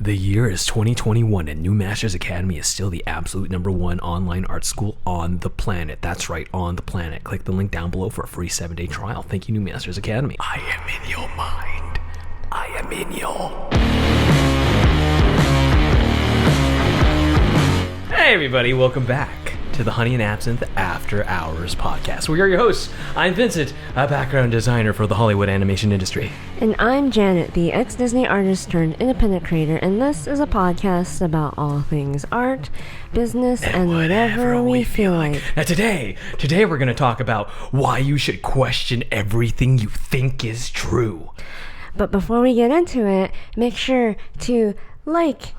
The year is 2021 and New Masters Academy is still the absolute #1 online art school on the planet. That's right, on the planet. Click the link down below for a free 7-day trial. Thank you, New Masters Academy. I am in your mind. I am in your... Hey everybody, welcome back to the Honey and Absinthe After Hours podcast. We are your hosts. I'm Vincent, a background designer for the Hollywood animation industry. And I'm Janet, the ex-Disney artist turned independent creator, and this is a podcast about all things art, business, and whatever we feel like. Now today we're going to talk about why you should question everything you think is true. But before we get into it, make sure to like,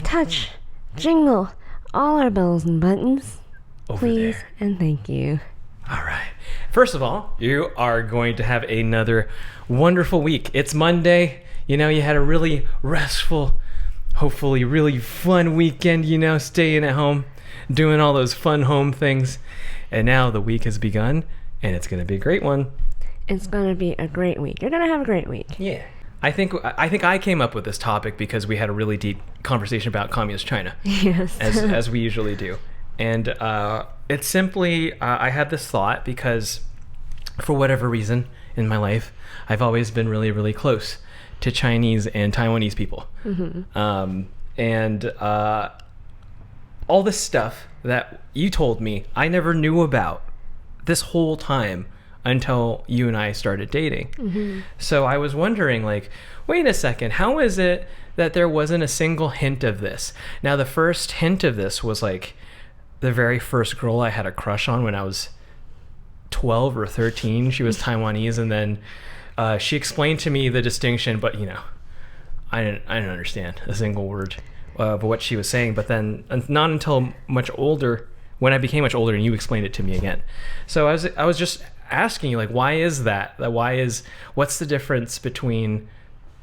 touch, jingle all our bells and buttons. Over please there. And thank you. All right. First of all, you are going to have another wonderful week. It's Monday. You know, you had a really restful, hopefully really fun weekend, you know, staying at home, doing all those fun home things. And now the week has begun, and it's going to be a great one. It's going to be a great week. You're going to have a great week. Yeah. I think I came up with this topic because we had a really deep conversation about communist China. Yes. as we usually do. And it's simply, I had this thought because for whatever reason in my life, I've always been really, really close to Chinese and Taiwanese people. Mm-hmm. And all this stuff that you told me, I never knew about this whole time until you and I started dating. Mm-hmm. So I was wondering, like, wait a second, how is it that there wasn't a single hint of this? Now, the first hint of this was like the very first girl I had a crush on when I was 12 or 13. She was Taiwanese, and then she explained to me the distinction, but, you know, I didn't understand a single word of what she was saying. But then not until much older, when I became much older and you explained it to me again. So I was just asking you, like, why is that? What's the difference between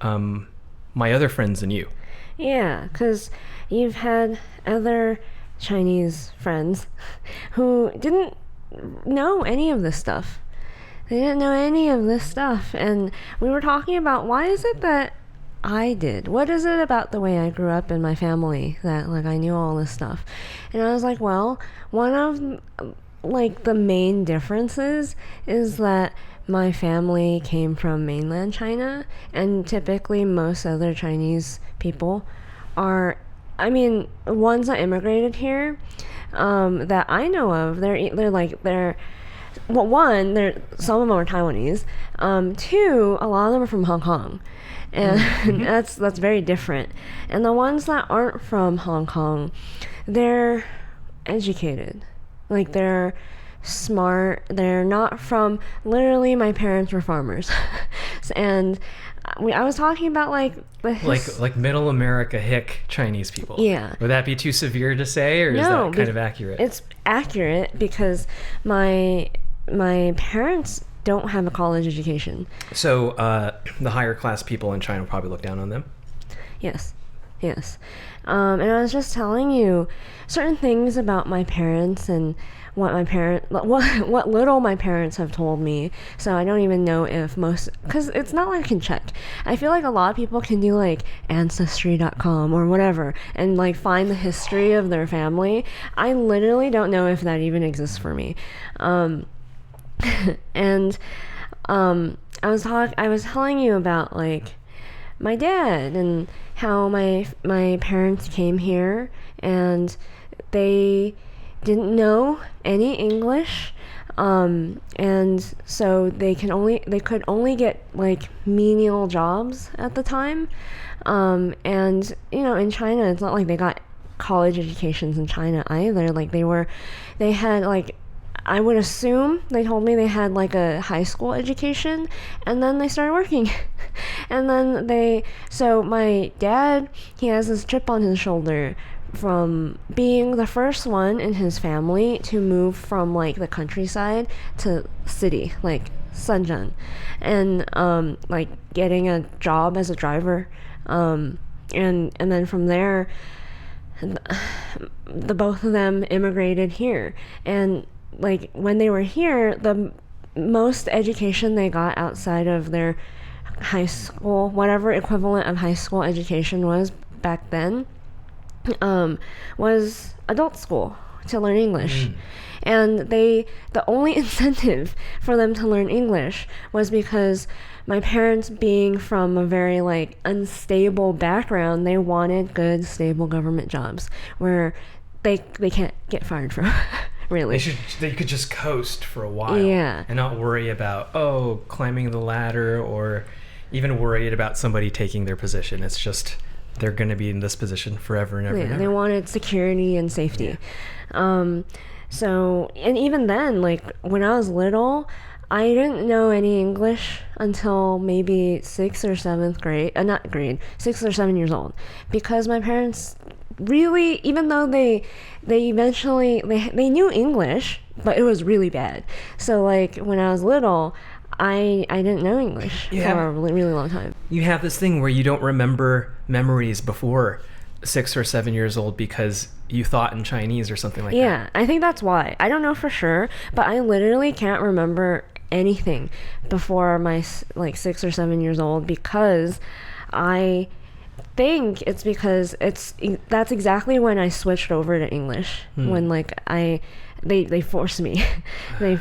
my other friends and you? Yeah, because you've had other Chinese friends who didn't know any of this stuff. They didn't know any of this stuff. And we were talking about, why is it that I did? What is it about the way I grew up in my family that, like, I knew all this stuff? And I was like, well, one of, like, the main differences is that my family came from mainland China, and typically most other Chinese people are, I mean, ones that immigrated here, that I know of, well, one, some of them are Taiwanese. Two, a lot of them are from Hong Kong. And mm-hmm. that's very different. And the ones that aren't from Hong Kong, they're educated. Like, they're smart. They're not from, literally, my parents were farmers. And I was talking about, like, like middle America hick Chinese people. Yeah. Would that be too severe to say, or is that kind of accurate? It's accurate because my parents don't have a college education. So the higher class people in China probably look down on them? Yes. And I was just telling you certain things about my parents and what little my parents have told me. So I don't even know if because it's not like I can check. I feel like a lot of people can do, like, ancestry.com or whatever and, like, find the history of their family. I literally don't know if that even exists for me. And I was telling you about, like, my dad and how my parents came here and they didn't know any English, and so they could only get, like, menial jobs at the time, and, you know, in China it's not like they got college educations in China either. Like, they had, like, I would assume, they told me they had, like, a high school education, and then they started working. And then so my dad, he has this chip on his shoulder from being the first one in his family to move from, like, the countryside to city, like Shenzhen, and like, getting a job as a driver, and then from there, the both of them immigrated here. And, like, when they were here, the most education they got outside of their high school, whatever equivalent of high school education was back then was adult school to learn English. And the only incentive for them to learn English was because my parents, being from a very like unstable background, they wanted good, stable government jobs where they can't get fired from. Really, they could just coast for a while, and not worry about climbing the ladder, or even worried about somebody taking their position. It's just they're going to be in this position forever and ever. And ever. They wanted security and safety. So, and even then, like when I was little, I didn't know any English until maybe 6th or 7th grade, 6 or 7 years old, because my parents really, even though they eventually they knew English, but it was really bad. So like when I was little, I didn't know English for a really, really long time. You have this thing where you don't remember memories before 6 or 7 years old because you thought in Chinese or something like that. Yeah, I think that's why. I don't know for sure, but I literally can't remember anything before my like 6 or 7 years old, because I think it's because that's exactly when I switched over to English. When like they forced me. They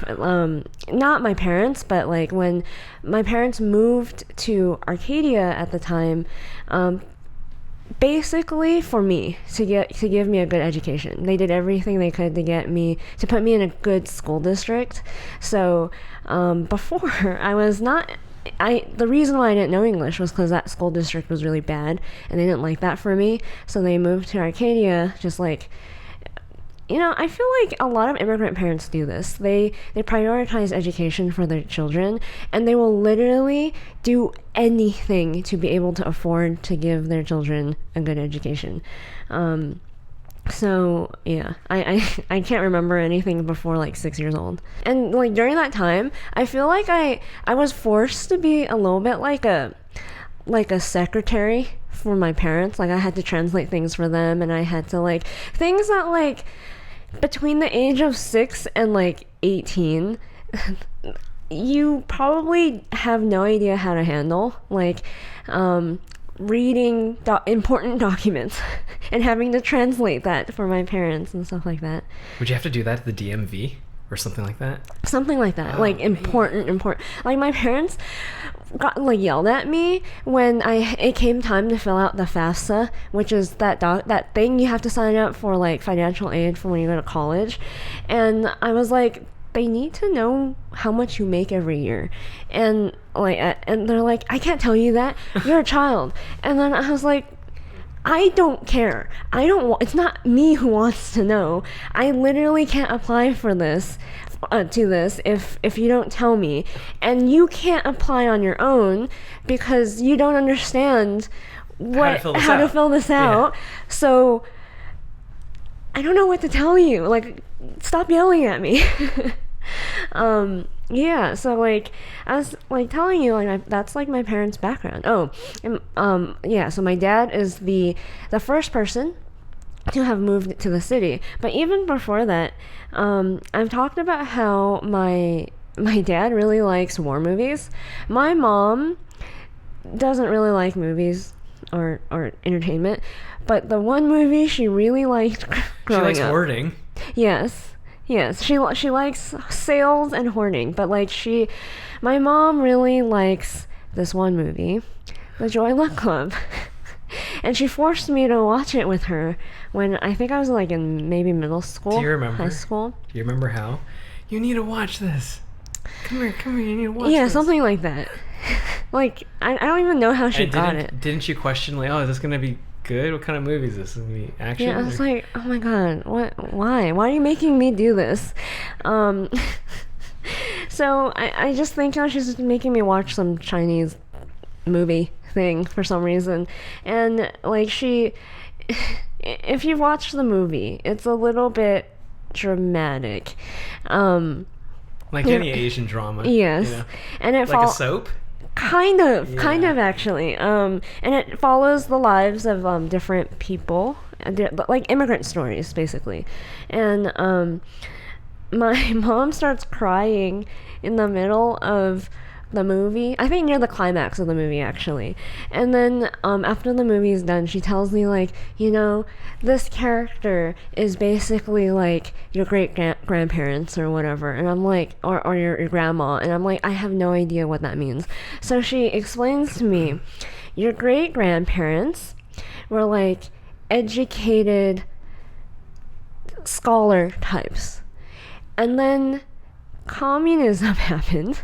not my parents, but like when my parents moved to Arcadia at the time, basically for me to give me a good education. They did everything they could to put me in a good school district. So before I was not. The reason why I didn't know English was because that school district was really bad and they didn't like that for me. So they moved to Arcadia, just like, I feel like a lot of immigrant parents do this. They prioritize education for their children, and they will literally do anything to be able to afford to give their children a good education. So yeah, I can't remember anything before like 6 years old. And like during that time, I feel like I was forced to be a little bit like a secretary for my parents. Like I had to translate things for them, and I had to like things that like between the age of 6 and like 18 you probably have no idea how to handle, like reading important documents and having to translate that for my parents and stuff like that. Would you have to do that at the DMV or something like that? Something like that. Like important. Like my parents got like yelled at me when it came time to fill out the FAFSA, which is that thing you have to sign up for, like financial aid for when you go to college. And I was like, they need to know how much you make every year. And they're like, I can't tell you that, you're a child. And then I was like, I don't care. It's not me who wants to know. I literally can't apply for this to this if you don't tell me. And you can't apply on your own because you don't understand how to fill this out. Yeah. So I don't know what to tell you. Like, stop yelling at me. Yeah, so like I was like telling you, like that's like my parents' background. Yeah, so my dad is the first person to have moved to the city. But even before that, I've talked about how my dad really likes war movies. My mom doesn't really like movies or entertainment, but the one movie she really liked growing up. She likes hoarding. Yes, she likes sales and hoarding, but like my mom really likes this one movie, The Joy Luck Club. And she forced me to watch it with her when I think I was like in maybe middle school. Do you remember? High school. Do you remember how? You need to watch this. Come here, you need to watch this. Yeah, something like that. Like, I don't even know how she got it. Didn't you question, like, is this going to be good? What kind of movie is this? Is it going to be action? Yeah, I was like, oh my god, why are you making me do this? So I just think she's just making me watch some Chinese movie thing for some reason. And like if you watch the movie, it's a little bit dramatic. Like any Asian drama. Yes. You know? And it like a soap? Kind of actually. And it follows the lives of different people, like immigrant stories basically. And my mom starts crying in the middle of the movie. I think near the climax of the movie, actually. And then after the movie is done, she tells me, like, you know, this character is basically like your grandparents or whatever. And I'm like, or your grandma. And I'm like, I have no idea what that means. So she explains to me, your great grandparents were like educated scholar types. And then communism happened,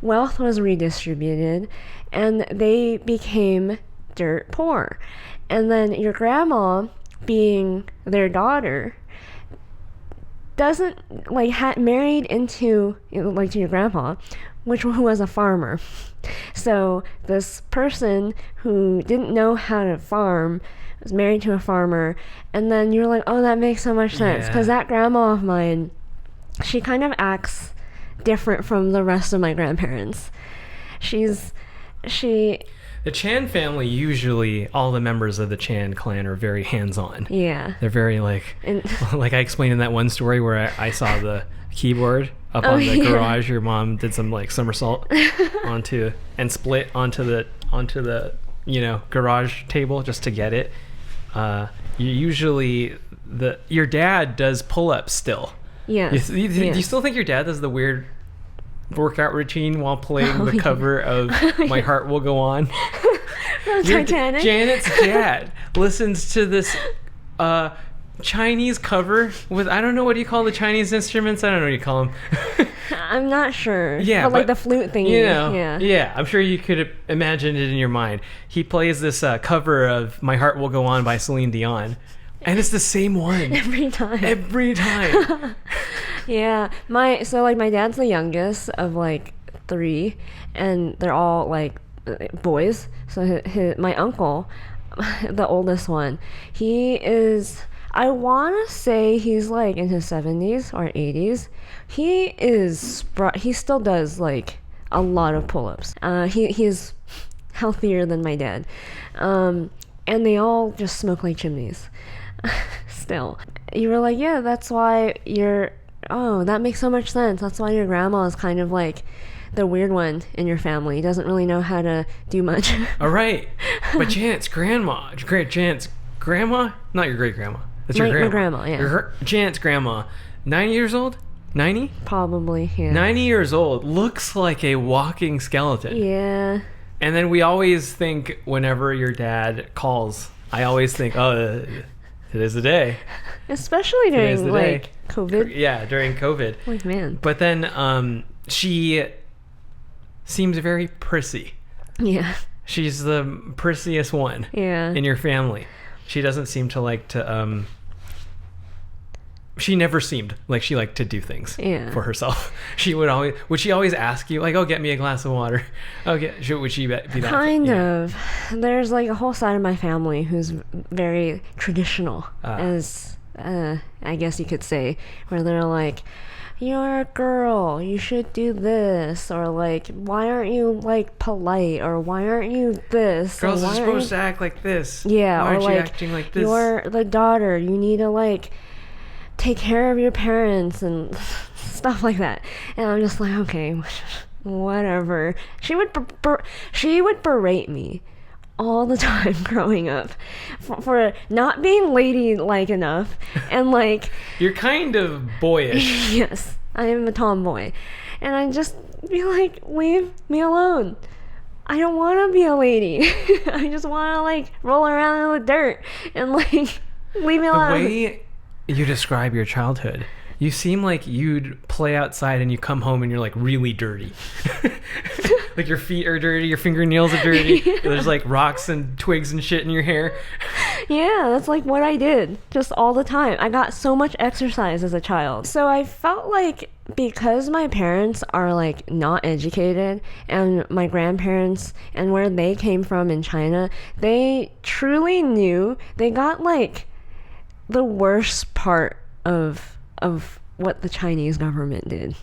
wealth was redistributed, and they became dirt poor. And then your grandma, being their daughter, doesn't like married into, like, to your grandpa, who was a farmer. So this person who didn't know how to farm was married to a farmer, and then you're like, oh, that makes so much sense, because that grandma of mine, she kind of acts different from the rest of my grandparents. The Chan family, usually all the members of the Chan clan are very hands-on. Yeah. They're very like I explained in that one story where I saw the keyboard up on the garage. Your mom did some like somersault and split onto the garage table just to get it. Your dad does pull-ups still. Yeah. Do you still think your dad does the weird workout routine while playing the cover of My Heart Will Go On? Titanic? Janet's dad listens to this Chinese cover with, I don't know, what do you call the Chinese instruments? I don't know what you call them. I'm not sure. Yeah, but like the flute thingy. Yeah, I'm sure you could imagine it in your mind. He plays this cover of My Heart Will Go On by Celine Dion. And it's the same one. Every time. Yeah. My dad's the youngest of like 3, and they're all like boys. So my uncle, the oldest one, he is, I want to say he's like in his 70s or 80s. He still does like a lot of pull-ups. He's healthier than my dad. And they all just smoke like chimneys. Still, you were like, yeah, that's why that makes so much sense. That's why your grandma is kind of like the weird one in your family. Doesn't really know how to do much. All right, but Janet's grandma, not your great grandma. That's your grandma. My grandma, yeah. Janet's grandma, 90 years old. 90? Probably, yeah. 90 years old, looks like a walking skeleton. Yeah. And then we always think, whenever your dad calls, I always think, oh, today's the day. Especially during like COVID. Yeah, during COVID. Like, man. But then she seems very prissy. Yeah. She's the prissiest one in your family. She doesn't seem to like to she never seemed like she liked to do things for herself. Would she always ask you, like, oh, get me a glass of water? Would she be that? Kind of. There's like a whole side of my family who's very traditional, as I guess you could say, where they're like, you're a girl, you should do this, or like, why aren't you like polite, or why aren't you this? Girls are supposed to act like this. Yeah, why aren't or you like, acting like this? You're the daughter, you need to like take care of your parents and stuff like that. And I'm just like, okay, whatever. She would berate me all the time growing up for not being ladylike enough, and like, you're kind of boyish. Yes, I am a tomboy, and I just be like, leave me alone. I don't want to be a lady. I just want to like roll around in the dirt and like leave me alone. The way you describe your childhood, you seem like you'd play outside and you come home and you're like really dirty. Like your feet are dirty, your fingernails are dirty. Yeah. There's like rocks and twigs and shit in your hair. Yeah, that's like what I did just all the time. I got so much exercise as a child. So I felt like, because my parents are like not educated, and my grandparents and where they came from in China, they truly knew, they got like the worst part of what the Chinese government did.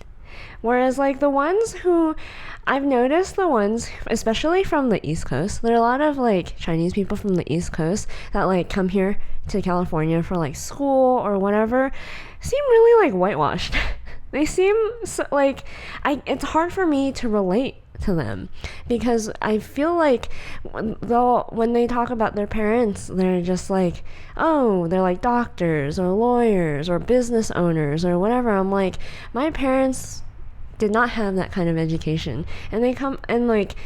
Whereas like the ones who, I've noticed the ones, especially from the East Coast, there are a lot of like Chinese people from the East Coast that like come here to California for like school or whatever, seem really like whitewashed. They seem so, like, it's hard for me to relate to them, because I feel like when they talk about their parents, they're just like, oh, they're like doctors or lawyers or business owners or whatever. I'm like, my parents did not have that kind of education, and they come and like,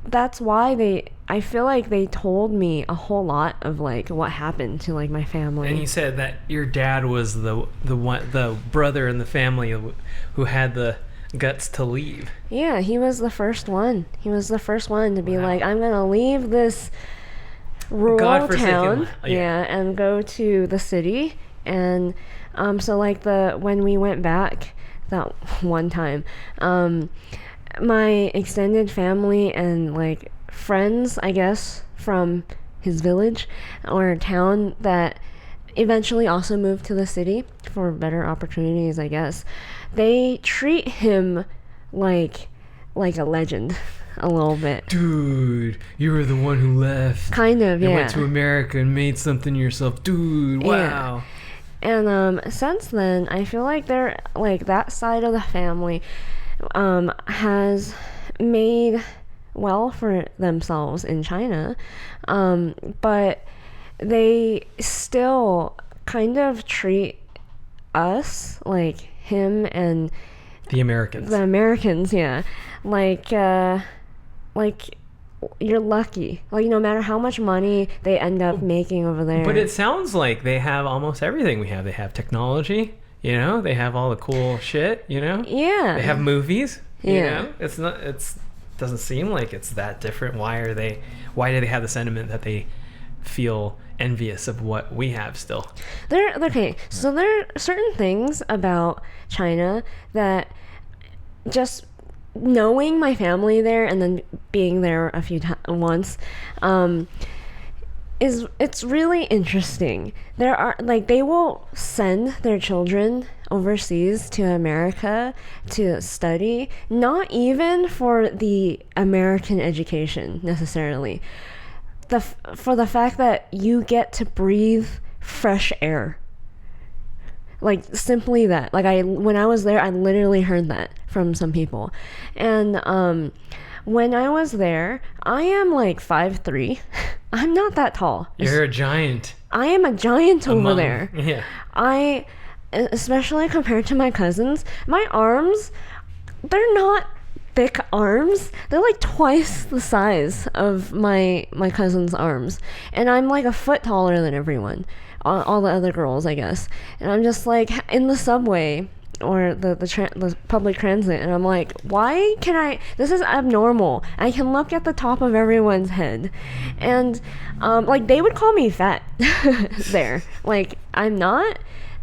that's why I feel like they told me a whole lot of like what happened to like my family. And you said that your dad was the brother in the family who had the guts to leave. Yeah, he was the first one. He was the first one to be like, I'm gonna leave this rural town, and go to the city. And so like when we went back that one time, my extended family and like friends, I guess, from his village or town that eventually also moved to the city for better opportunities, I guess, they treat him like a legend a little bit. Dude, you were the one who left. Kind of, and went to America and made something yourself. Dude, wow. Yeah. And since then, I feel like they're like that side of the family has made well for themselves in China, but they still kind of treat us, like him and the Americans, like you're lucky, like no matter how much money they end up making over there. But it sounds like they have almost everything we have. They have technology, you know, they have all the cool shit, you know. Yeah, they have movies, you know. It's doesn't seem like it's that different. Why do they have the sentiment that they feel envious of what we have still? Okay, so there are certain things about China that, just knowing my family there and then being there a few once, it's really interesting. There are like, they will send their children overseas to America to study, not even for the American education necessarily, for the fact that you get to breathe fresh air. Like, simply that. Like, when I was there, I literally heard that from some people. And when I was there, I am like 5'3". I'm not that tall. You're a giant. I am a giant over there. Yeah. Especially compared to my cousins, my arms, they're not thick arms. They're like twice the size of my cousin's arms. And I'm like a foot taller than everyone. All the other girls, I guess. And I'm just like in the subway or the public transit, and I'm like, why can I? This is abnormal. I can look at the top of everyone's head, and like they would call me fat there. Like, I'm not,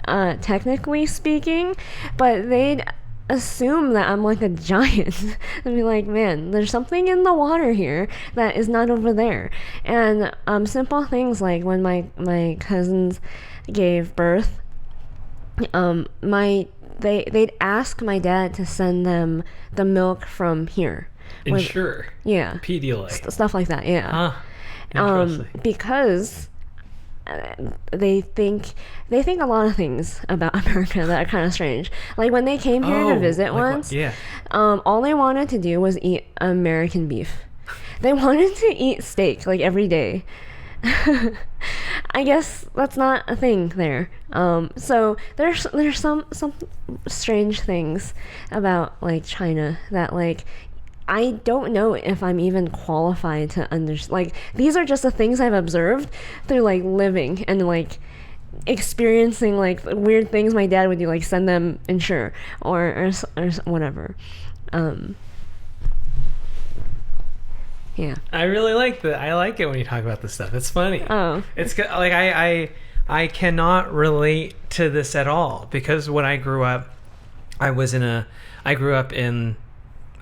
technically speaking, but they'd assume that I'm like a giant and be like, man, there's something in the water here that is not over there. And simple things like when my cousins gave birth, they'd ask my dad to send them the milk from here. Ensure. Yeah. Pedialyte. Stuff like that, yeah. Because they think a lot of things about America that are kind of strange. Like when they came here to visit once, all they wanted to do was eat American beef. They wanted to eat steak like every day. I guess that's not a thing there. So there's some strange things about like China that like I don't know if I'm even qualified to understand. Like, these are just the things I've observed through like living and like experiencing like weird things my dad would do, like send them Ensure or whatever. Yeah. I really like that. I like it when you talk about this stuff. It's funny. Oh. It's good. Like I cannot relate to this at all, because when I grew up, I grew up in,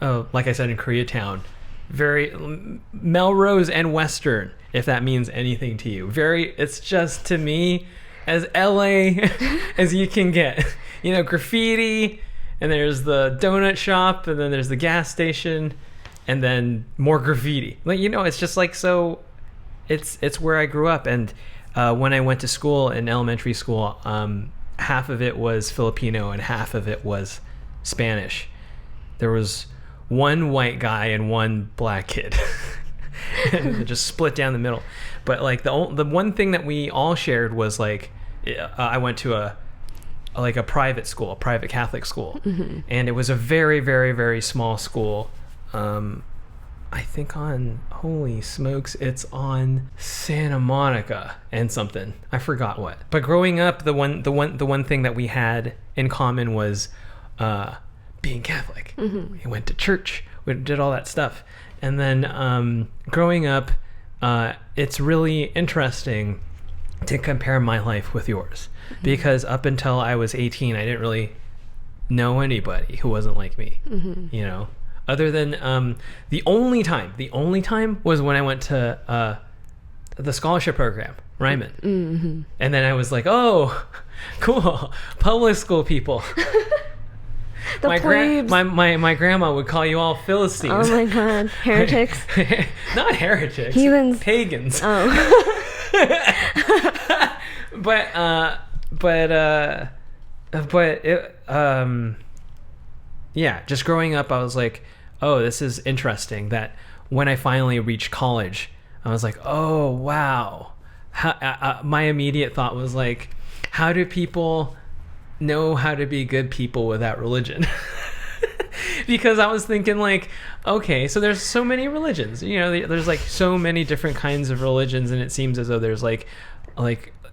like I said, in Koreatown, very Melrose and Western, if that means anything to you. It's just, to me, as LA as you can get. You know, graffiti, and there's the donut shop, and then there's the gas station, and then more graffiti. Like, you know, it's just like, so it's where I grew up. And when I went to school, in elementary school, half of it was Filipino and half of it was Spanish. There was one white guy and one black kid. And just split down the middle. But like the one thing that we all shared was like, I went to a private school, a private Catholic school, and it was a very, very, very small school. I think holy smokes, it's on Santa Monica and something. I forgot what. But growing up, the one thing that we had in common was being Catholic. We went to church. We did all that stuff. And then growing up, it's really interesting to compare my life with yours, because up until I was 18, I didn't really know anybody who wasn't like me, you know, other than the only time was when I went to the scholarship program, Ryman. And then I was like, oh, cool, public school people. My grandma would call you all Philistines. Oh my God, heretics. Not heretics, heathens, pagans. Oh. but it, yeah, just growing up, I was like, oh, this is interesting. That when I finally reached college, I was like, oh wow. My immediate thought was like, how do people know how to be good people without religion? Because I was thinking like, okay, so there's so many religions, you know, there's like so many different kinds of religions, and it seems as though there's like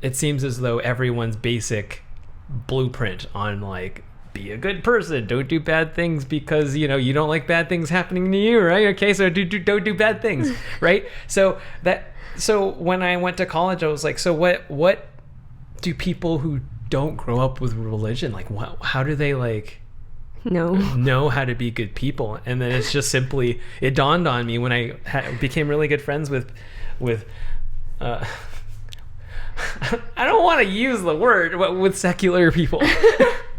it seems as though everyone's basic blueprint on like, be a good person, don't do bad things because, you know, you don't like bad things happening to you, right? Okay, so don't do bad things, right? So when I went to college, I was like, so what do people who don't grow up with religion, like how do they like know how to be good people? And then it's just simply, it dawned on me when I became really good friends with I don't want to use the word, but with secular people.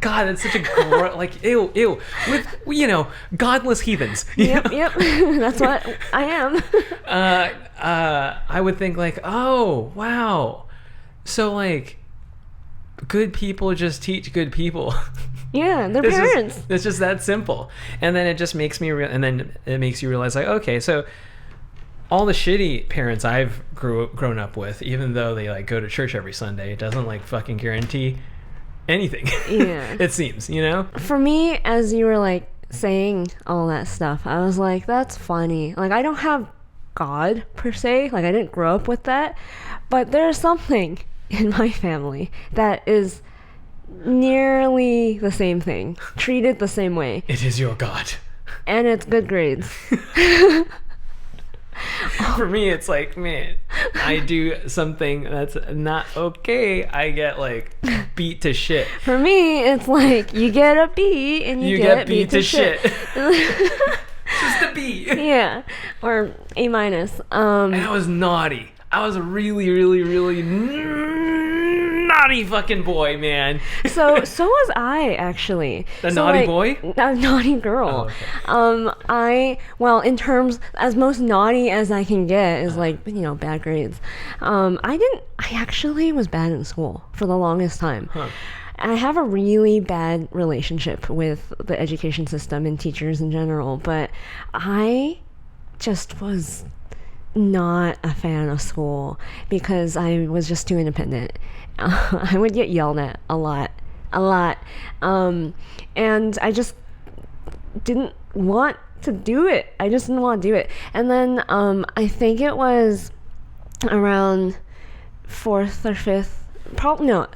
God, it's such a like ew with, you know, godless heathens. Yep. That's what I am. I would think like, oh wow, so like good people just teach good people. Yeah, their parents. It's just that simple. And then it just makes me and then it makes you realize like, okay, so all the shitty parents I've grown up with, even though they like go to church every Sunday, it doesn't like fucking guarantee anything. Yeah. It seems, you know? For me, as you were like saying all that stuff, I was like, that's funny. Like, I don't have God per se. Like, I didn't grow up with that. But there's something in my family that is nearly the same thing, treated the same way. It is your God. And it's good grades. For me, it's like, man, I do something that's not okay, I get like beat to shit. For me, it's like you get a B and you get beat to shit. Just a B. Yeah, or A minus. And I was naughty. I was a really, really, really naughty fucking boy, man. So was I, actually. The naughty boy? A naughty girl. Oh, okay. In terms, as most naughty as I can get is like, you know, bad grades. I actually was bad in school for the longest time. Huh. I have a really bad relationship with the education system and teachers in general, but I just was not a fan of school because I was just too independent. I would get yelled at a lot. And I just didn't want to do it. And then I think it was around 4th or 5th,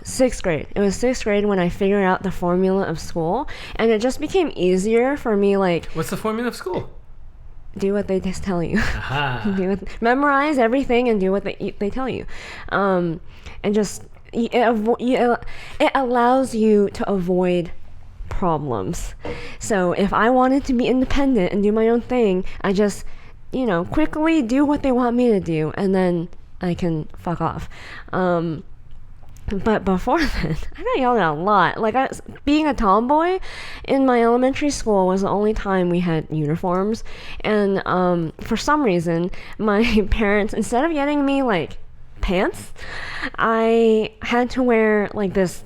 sixth grade. It was 6th grade when I figured out the formula of school, and it just became easier for me. Like, what's the formula of school? Do what they just tell you. Memorize everything and do what they tell you, and just it allows you to avoid problems. So if I wanted to be independent and do my own thing, I just, quickly do what they want me to do, and then I can fuck off. But before then, I got yelled at a lot. Like, being a tomboy in my elementary school was the only time we had uniforms. And for some reason, my parents, instead of getting me, like, pants, I had to wear, like, this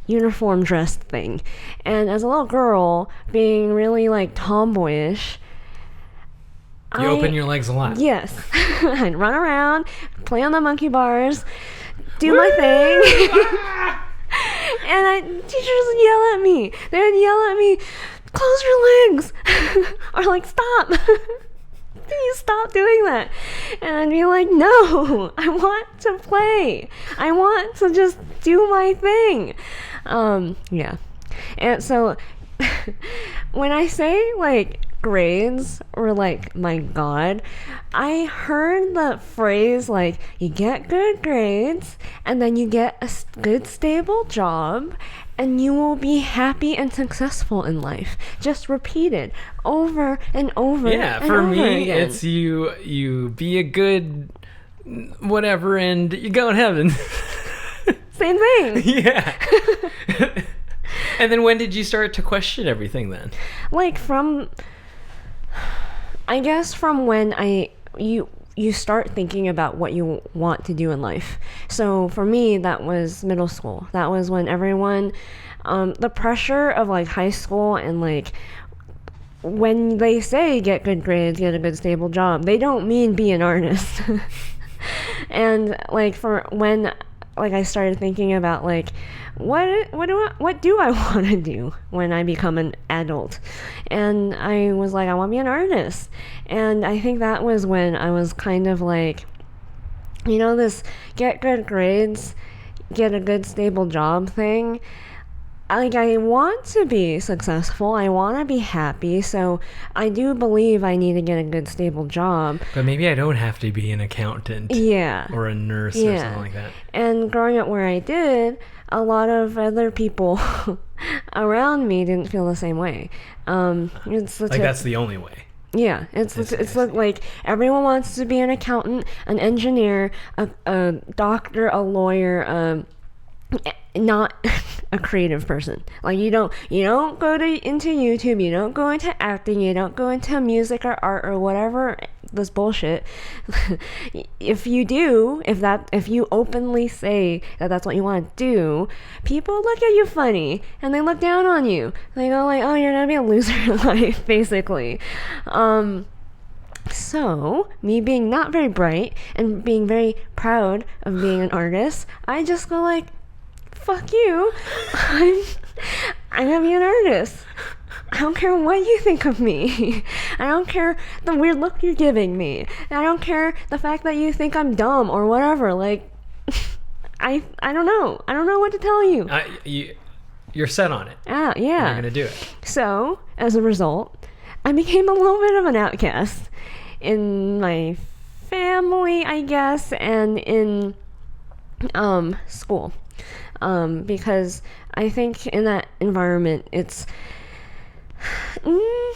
uniform dress thing. And as a little girl, being really, like, tomboyish You open your legs a lot. Yes. I'd run around, play on the monkey bars, do my thing. And teachers would yell at me. They would yell at me, close your legs. Or like, stop. Please stop doing that. And I'd be like, no, I want to play. I want to just do my thing. Yeah. And so when I say like grades were like my god, I heard the phrase like you get good grades and then you get a good stable job and you will be happy and successful in life. Just repeated over and over. Yeah, and for over me again. it's you be a good whatever and you go in heaven. Same thing. Yeah. And then when did you start to question everything then? Like I guess from when you start thinking about what you want to do in life. So for me, that was middle school. That was when everyone, the pressure of like high school and like when they say get good grades, get a good stable job, they don't mean be an artist. And like for when like I started thinking about like what do I want to do when I become an adult, and I was like I want to be an artist. And I think that was when I was kind of like, you know, this get good grades, get a good stable job thing. Like I want to be successful, I want to be happy, so I do believe I need to get a good stable job. But maybe I don't have to be an accountant. Yeah. Or a nurse or something like that. And growing up where I did, a lot of other people around me didn't feel the same way. It's like that's the only way. Yeah, it's like everyone wants to be an accountant, an engineer, a doctor, a lawyer, not a creative person. Like you don't go into YouTube, you don't go into acting, you don't go into music or art or whatever this bullshit. If you do, if you openly say that that's what you want to do, people look at you funny and they look down on you. They go like, oh, you're gonna be a loser in life, basically. So, me being not very bright and being very proud of being an artist, I just go like, fuck you. I'm gonna be an artist. I don't care what you think of me. I don't care the weird look you're giving me. I don't care the fact that you think I'm dumb or whatever. Like, I don't know. I don't know what to tell you. You're set on it. Yeah. You're gonna do it. So, as a result, I became a little bit of an outcast in my family, I guess, and in school. Because I think in that environment, it's, you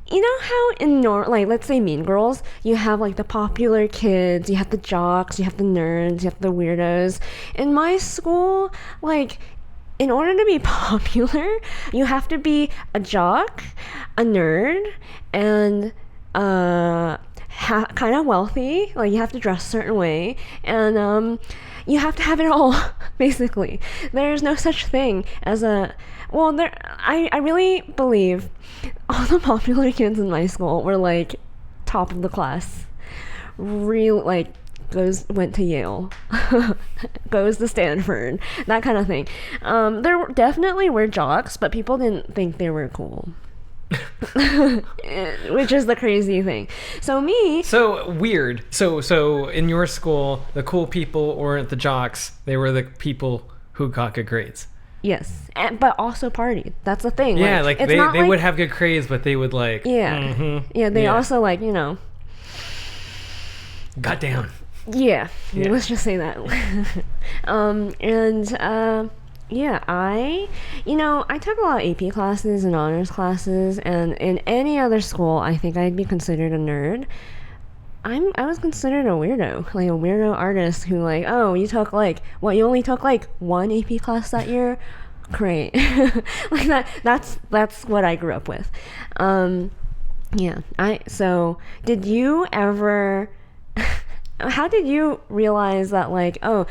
know how in like let's say Mean Girls, you have like the popular kids, you have the jocks, you have the nerds, you have the weirdos. In my school, like in order to be popular, you have to be a jock, a nerd, and kind of wealthy. Like you have to dress a certain way, and you have to have it all, basically. There's no such thing as I really believe all the popular kids in my school were like top of the class. Went to Yale, goes to Stanford, that kind of thing. There definitely were jocks, but people didn't think they were cool. Which is the crazy thing. So weird. So in your school, the cool people weren't the jocks; they were the people who got good grades. Yes, but also partied. That's the thing. Yeah, like they would have good grades, but they would like. Yeah, They also like got down. Yeah, let's just say that. I took a lot of AP classes and honors classes, and in any other school, I think I'd be considered a nerd. I was considered a weirdo, like a weirdo artist who like, oh, you only took like one AP class that year? Great. Like that's what I grew up with. Did you ever how did you realize that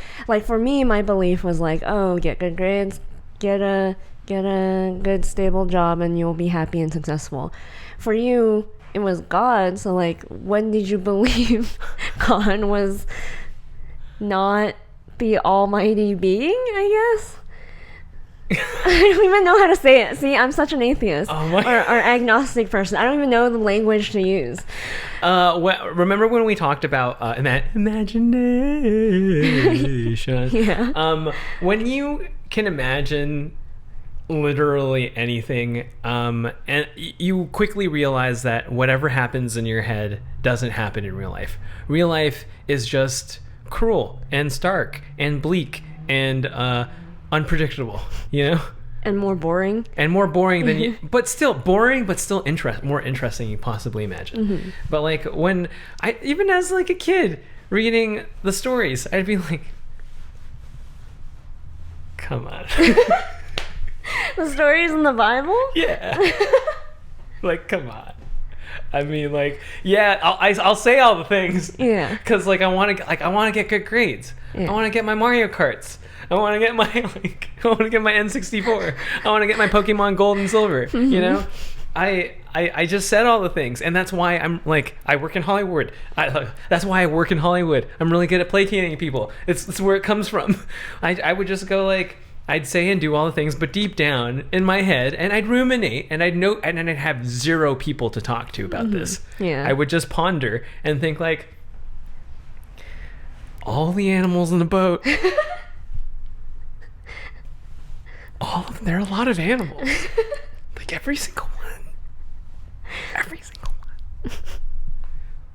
for me, my belief was like, oh, get good grades, get a good stable job, and you'll be happy and successful. For you, it was God. So like, when did you believe God was not the almighty being, I guess? I don't even know how to say it. See, I'm such an atheist or agnostic person. I don't even know the language to use. Remember when we talked about imagination? Yeah. When you can imagine literally anything, and you quickly realize that whatever happens in your head doesn't happen in real life. Real life is just cruel and stark and bleak and unpredictable, you know, and more boring than you, but still boring, but still more interesting you possibly imagine. Mm-hmm. But like when I, even as like a kid reading the stories, I'd be like, come on. The stories in the Bible? Yeah. Like, come on. I mean, like, yeah, I'll say all the things. Yeah. Because like I want to get good grades. Yeah. I want to get my Mario Karts. I want to get my N64. I want to get my Pokemon Gold and Silver. Mm-hmm. You know, I just said all the things, and that's why I'm like, I work in Hollywood. That's why I work in Hollywood. I'm really good at placating people. It's where it comes from. I would just go like, I'd say and do all the things, but deep down in my head, and I'd ruminate, and I'd note, and I'd have zero people to talk to about this. Yeah. I would just ponder and think like, all the animals in the boat. There are a lot of animals. Like every single one.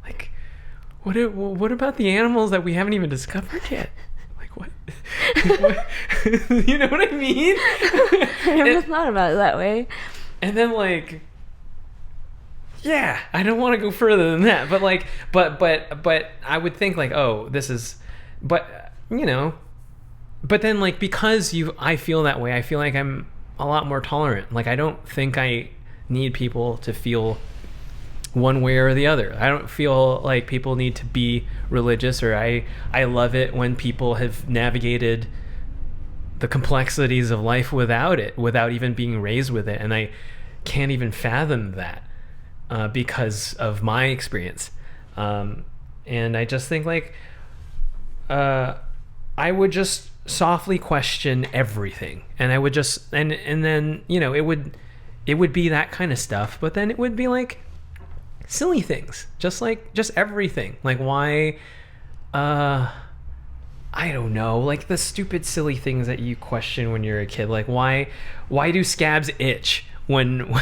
Like, what about the animals that we haven't even discovered yet? Like what? You know what I mean? I never thought about it that way. And then like, yeah, I don't want to go further than that, but like, but I would think like, oh, this is, but you know. But then, like, because I feel that way, I feel like I'm a lot more tolerant. Like, I don't think I need people to feel one way or the other. I don't feel like people need to be religious, or I love it when people have navigated the complexities of life without even being raised with it. And I can't even fathom that because of my experience. And I just think, like, I would just softly question everything, and I would just and then, you know, it would be that kind of stuff, but then it would be like silly things, just everything, like why I don't know, like the stupid silly things that you question when you're a kid, like why do scabs itch when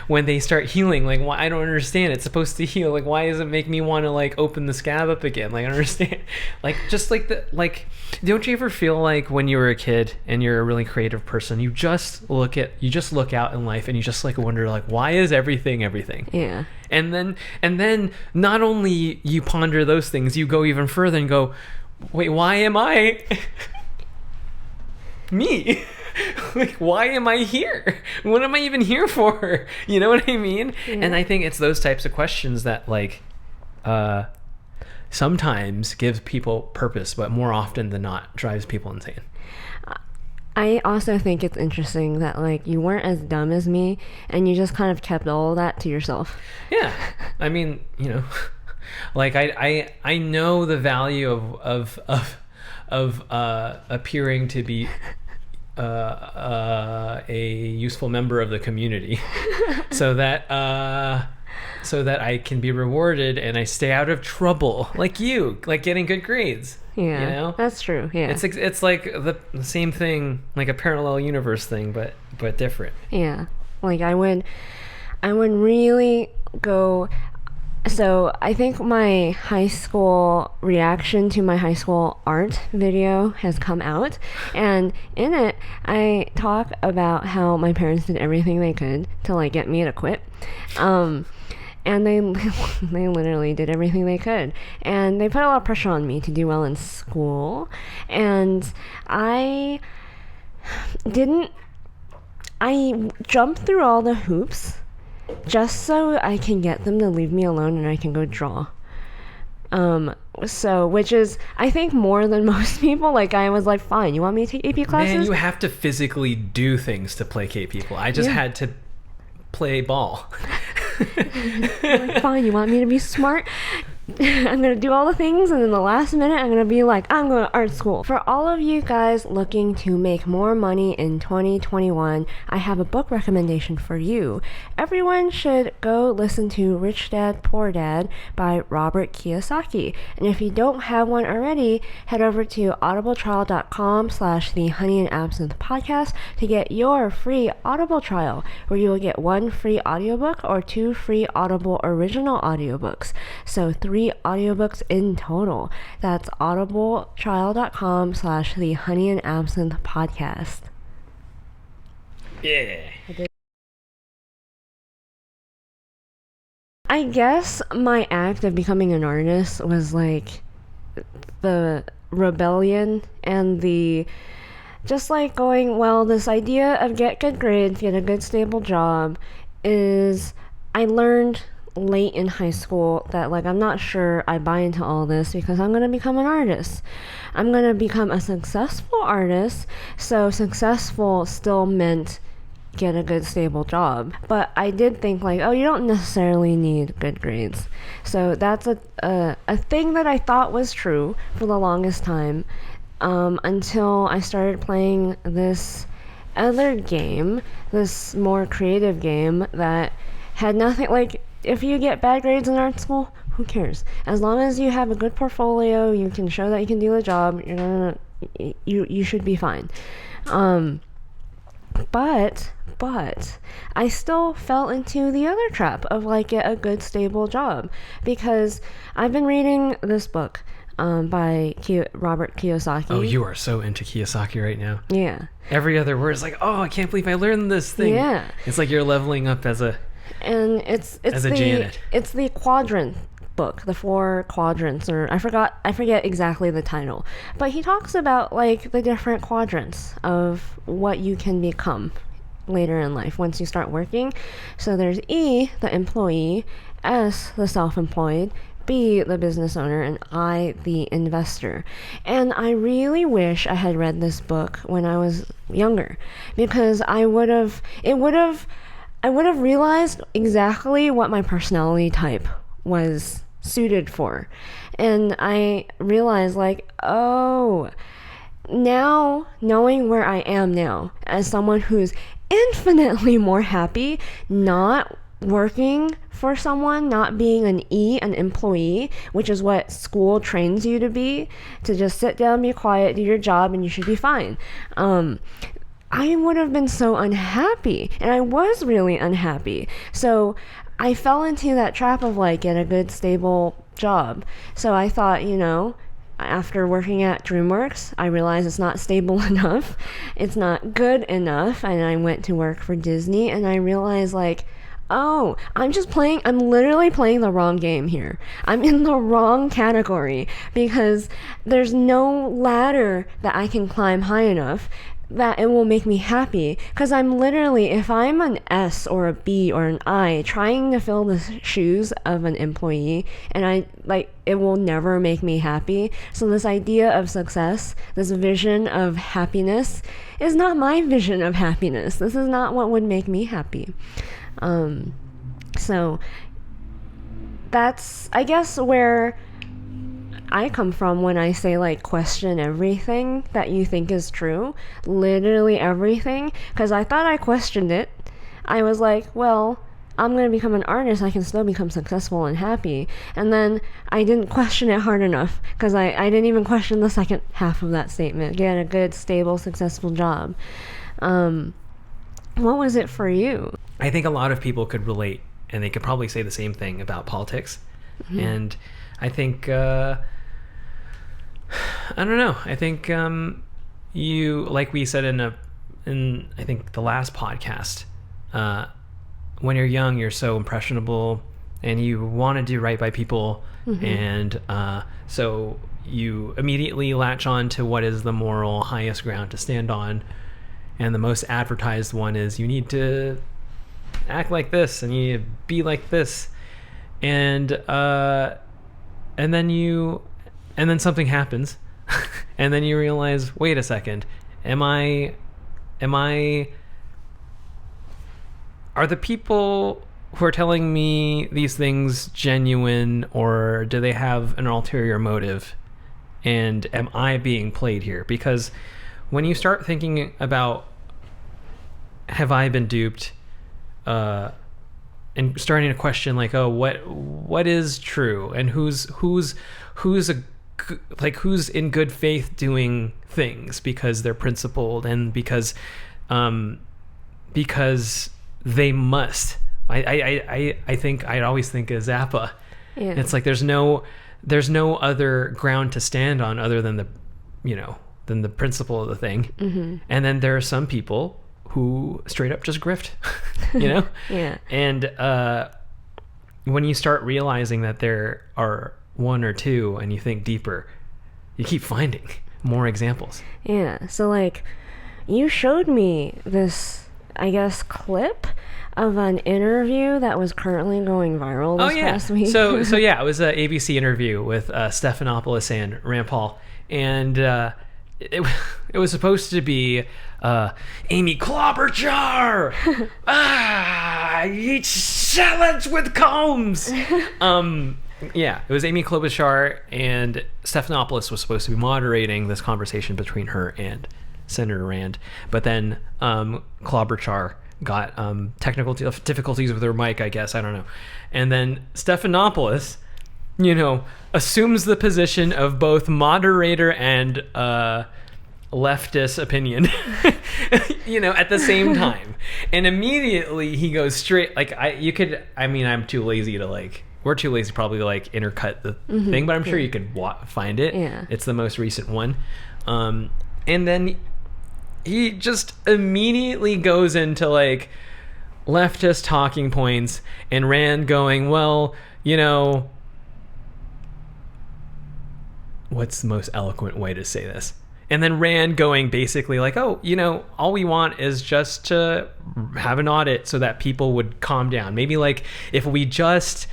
they start healing? Like, why? I don't understand. It's supposed to heal. Like, why does it make me want to like open the scab up again? Like, I don't understand. Like, just like don't you ever feel like when you were a kid and you're a really creative person, you just look out in life and you just like wonder like, why is everything? Yeah. And then not only you ponder those things, you go even further and go, wait, why am I me? Like, why am I here? What am I even here for? You know what I mean? Yeah. And I think it's those types of questions that like sometimes gives people purpose, but more often than not drives people insane. I also think it's interesting that like you weren't as dumb as me, and you just kind of kept all of that to yourself. Yeah. I mean, you know, like I know the value of appearing to be a useful member of the community, so that I can be rewarded and I stay out of trouble, like you, like getting good grades. Yeah, you know, that's true. Yeah, it's like the same thing, like a parallel universe thing, but different. Yeah, like I would really go. So I think my high school reaction to my high school art video has come out, and in it I talk about how my parents did everything they could to like get me to quit, and they literally did everything they could, and they put a lot of pressure on me to do well in school, and I jumped through all the hoops just so I can get them to leave me alone and I can go draw. So, which is, I think, more than most people. Like, I was like, fine, you want me to take AP classes? Man, you have to physically do things to placate people. I just had to play ball. I'm like, fine, you want me to be smart? I'm going to do all the things, and then the last minute I'm going to be like, I'm going to art school. For all of you guys looking to make more money in 2021, I have a book recommendation for you. Everyone should go listen to Rich Dad, Poor Dad by Robert Kiyosaki. And if you don't have one already, head over to audibletrial.com/the Honey and Absinthe podcast to get your free Audible trial, where you will get 1 free audiobook or 2 free Audible original audiobooks. So 3 audiobooks in total. That's audibletrial.com/the Honey and Absinthe podcast. Yeah. I guess my act of becoming an artist was like the rebellion and the just like going, well, this idea of get good grades, get a good stable job is, I learned late in high school that like I'm not sure I buy into all this because I'm going to become an artist. I'm going to become a successful artist. So successful still meant get a good stable job. But I did think like, oh, you don't necessarily need good grades. So that's a thing that I thought was true for the longest time, until I started playing this other game, this more creative game that had nothing like, if you get bad grades in art school, who cares? As long as you have a good portfolio, you can show that you can do the job, you should be fine. But I still fell into the other trap of like get a good stable job, because I've been reading this book by Robert Kiyosaki. Oh, you are so into Kiyosaki right now. Yeah. Every other word is like, oh, I can't believe I learned this thing. Yeah. It's like you're leveling up as a Janet. It's the quadrant book, the 4 quadrants, or I forget exactly the title, but he talks about like the different quadrants of what you can become later in life once you start working. So there's E, the employee, S, the self-employed, B, the business owner, and I, the investor. And I really wish I had read this book when I was younger, because I would have realized exactly what my personality type was suited for. And I realized like, oh, now knowing where I am now as someone who's infinitely more happy not working for someone, not being an employee, which is what school trains you to be, to just sit down, be quiet, do your job, and you should be fine. I would have been so unhappy, and I was really unhappy. So I fell into that trap of like, get a good stable job. So I thought, after working at DreamWorks, I realized it's not stable enough. It's not good enough. And I went to work for Disney, and I realized like, oh, I'm literally playing the wrong game here. I'm in the wrong category, because there's no ladder that I can climb high enough that it will make me happy. Because I'm literally, if I'm an S or a B or an I trying to fill the shoes of an employee, and it will never make me happy. So this idea of success, this vision of happiness, is not my vision of happiness. This is not what would make me happy. So that's, I guess, where I come from when I say like question everything that you think is true, literally everything, because I thought I questioned it. I was like, well, I'm going to become an artist, I can still become successful and happy. And then I didn't question it hard enough, because I didn't even question the second half of that statement, get a good, stable, successful job. What was it for you? I think a lot of people could relate, and they could probably say the same thing about politics. Mm-hmm. And I think I don't know. I think you, like we said in I think the last podcast, when you're young, you're so impressionable, and you want to do right by people, mm-hmm. and so you immediately latch on to what is the moral highest ground to stand on, and the most advertised one is you need to act like this and you need to be like this, and then something happens, and then you realize, wait a second, are the people who are telling me these things genuine, or do they have an ulterior motive? And am I being played here? Because when you start thinking about, have I been duped, and starting to question like, oh, what is true, and who's in good faith doing things because they're principled and because they must. I think I'd always think of Zappa. Yeah. It's like there's no other ground to stand on other than the principle of the thing. Mm-hmm. And then there are some people who straight up just grift, Yeah. And when you start realizing that there are one or two, and you think deeper, you keep finding more examples. Yeah. So like, you showed me this, I guess, clip of an interview that was currently going viral this past week. So yeah, it was an ABC interview with Stephanopoulos and Rand Paul, and it was supposed to be Amy Klobuchar. Eat salads with combs. Yeah, it was Amy Klobuchar, and Stephanopoulos was supposed to be moderating this conversation between her and Senator Rand, but then Klobuchar got technical difficulties with her mic, I guess, I don't know, and then Stephanopoulos, assumes the position of both moderator and leftist opinion, at the same time, and immediately he goes straight, like, I'm too lazy to we're too lazy probably to intercut the thing, but I'm sure you could find it. Yeah. It's the most recent one. And then he just immediately goes into leftist talking points, and Rand going, well, what's the most eloquent way to say this? And then Rand going basically all we want is just to have an audit so that people would calm down. Maybe if we just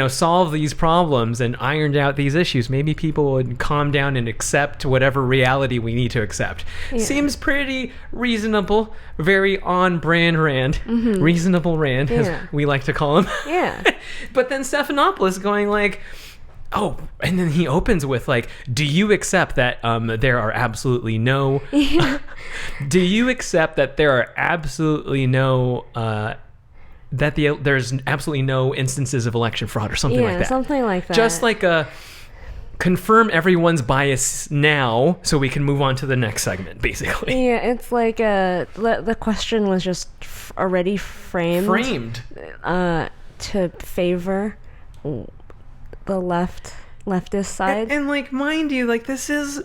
solve these problems and ironed out these issues, maybe people would calm down and accept whatever reality we need to accept. Yeah. Seems pretty reasonable, very on brand Rand, reasonable Rand, as we like to call him. Yeah. But then Stephanopoulos going oh, and then he opens with do you accept that there are absolutely no do you accept that there are absolutely no there's absolutely no instances of election fraud or something like that. Something like that. Just confirm everyone's bias now so we can move on to the next segment, basically. Yeah, it's the question was just already framed to favor the leftist side. And mind you, this is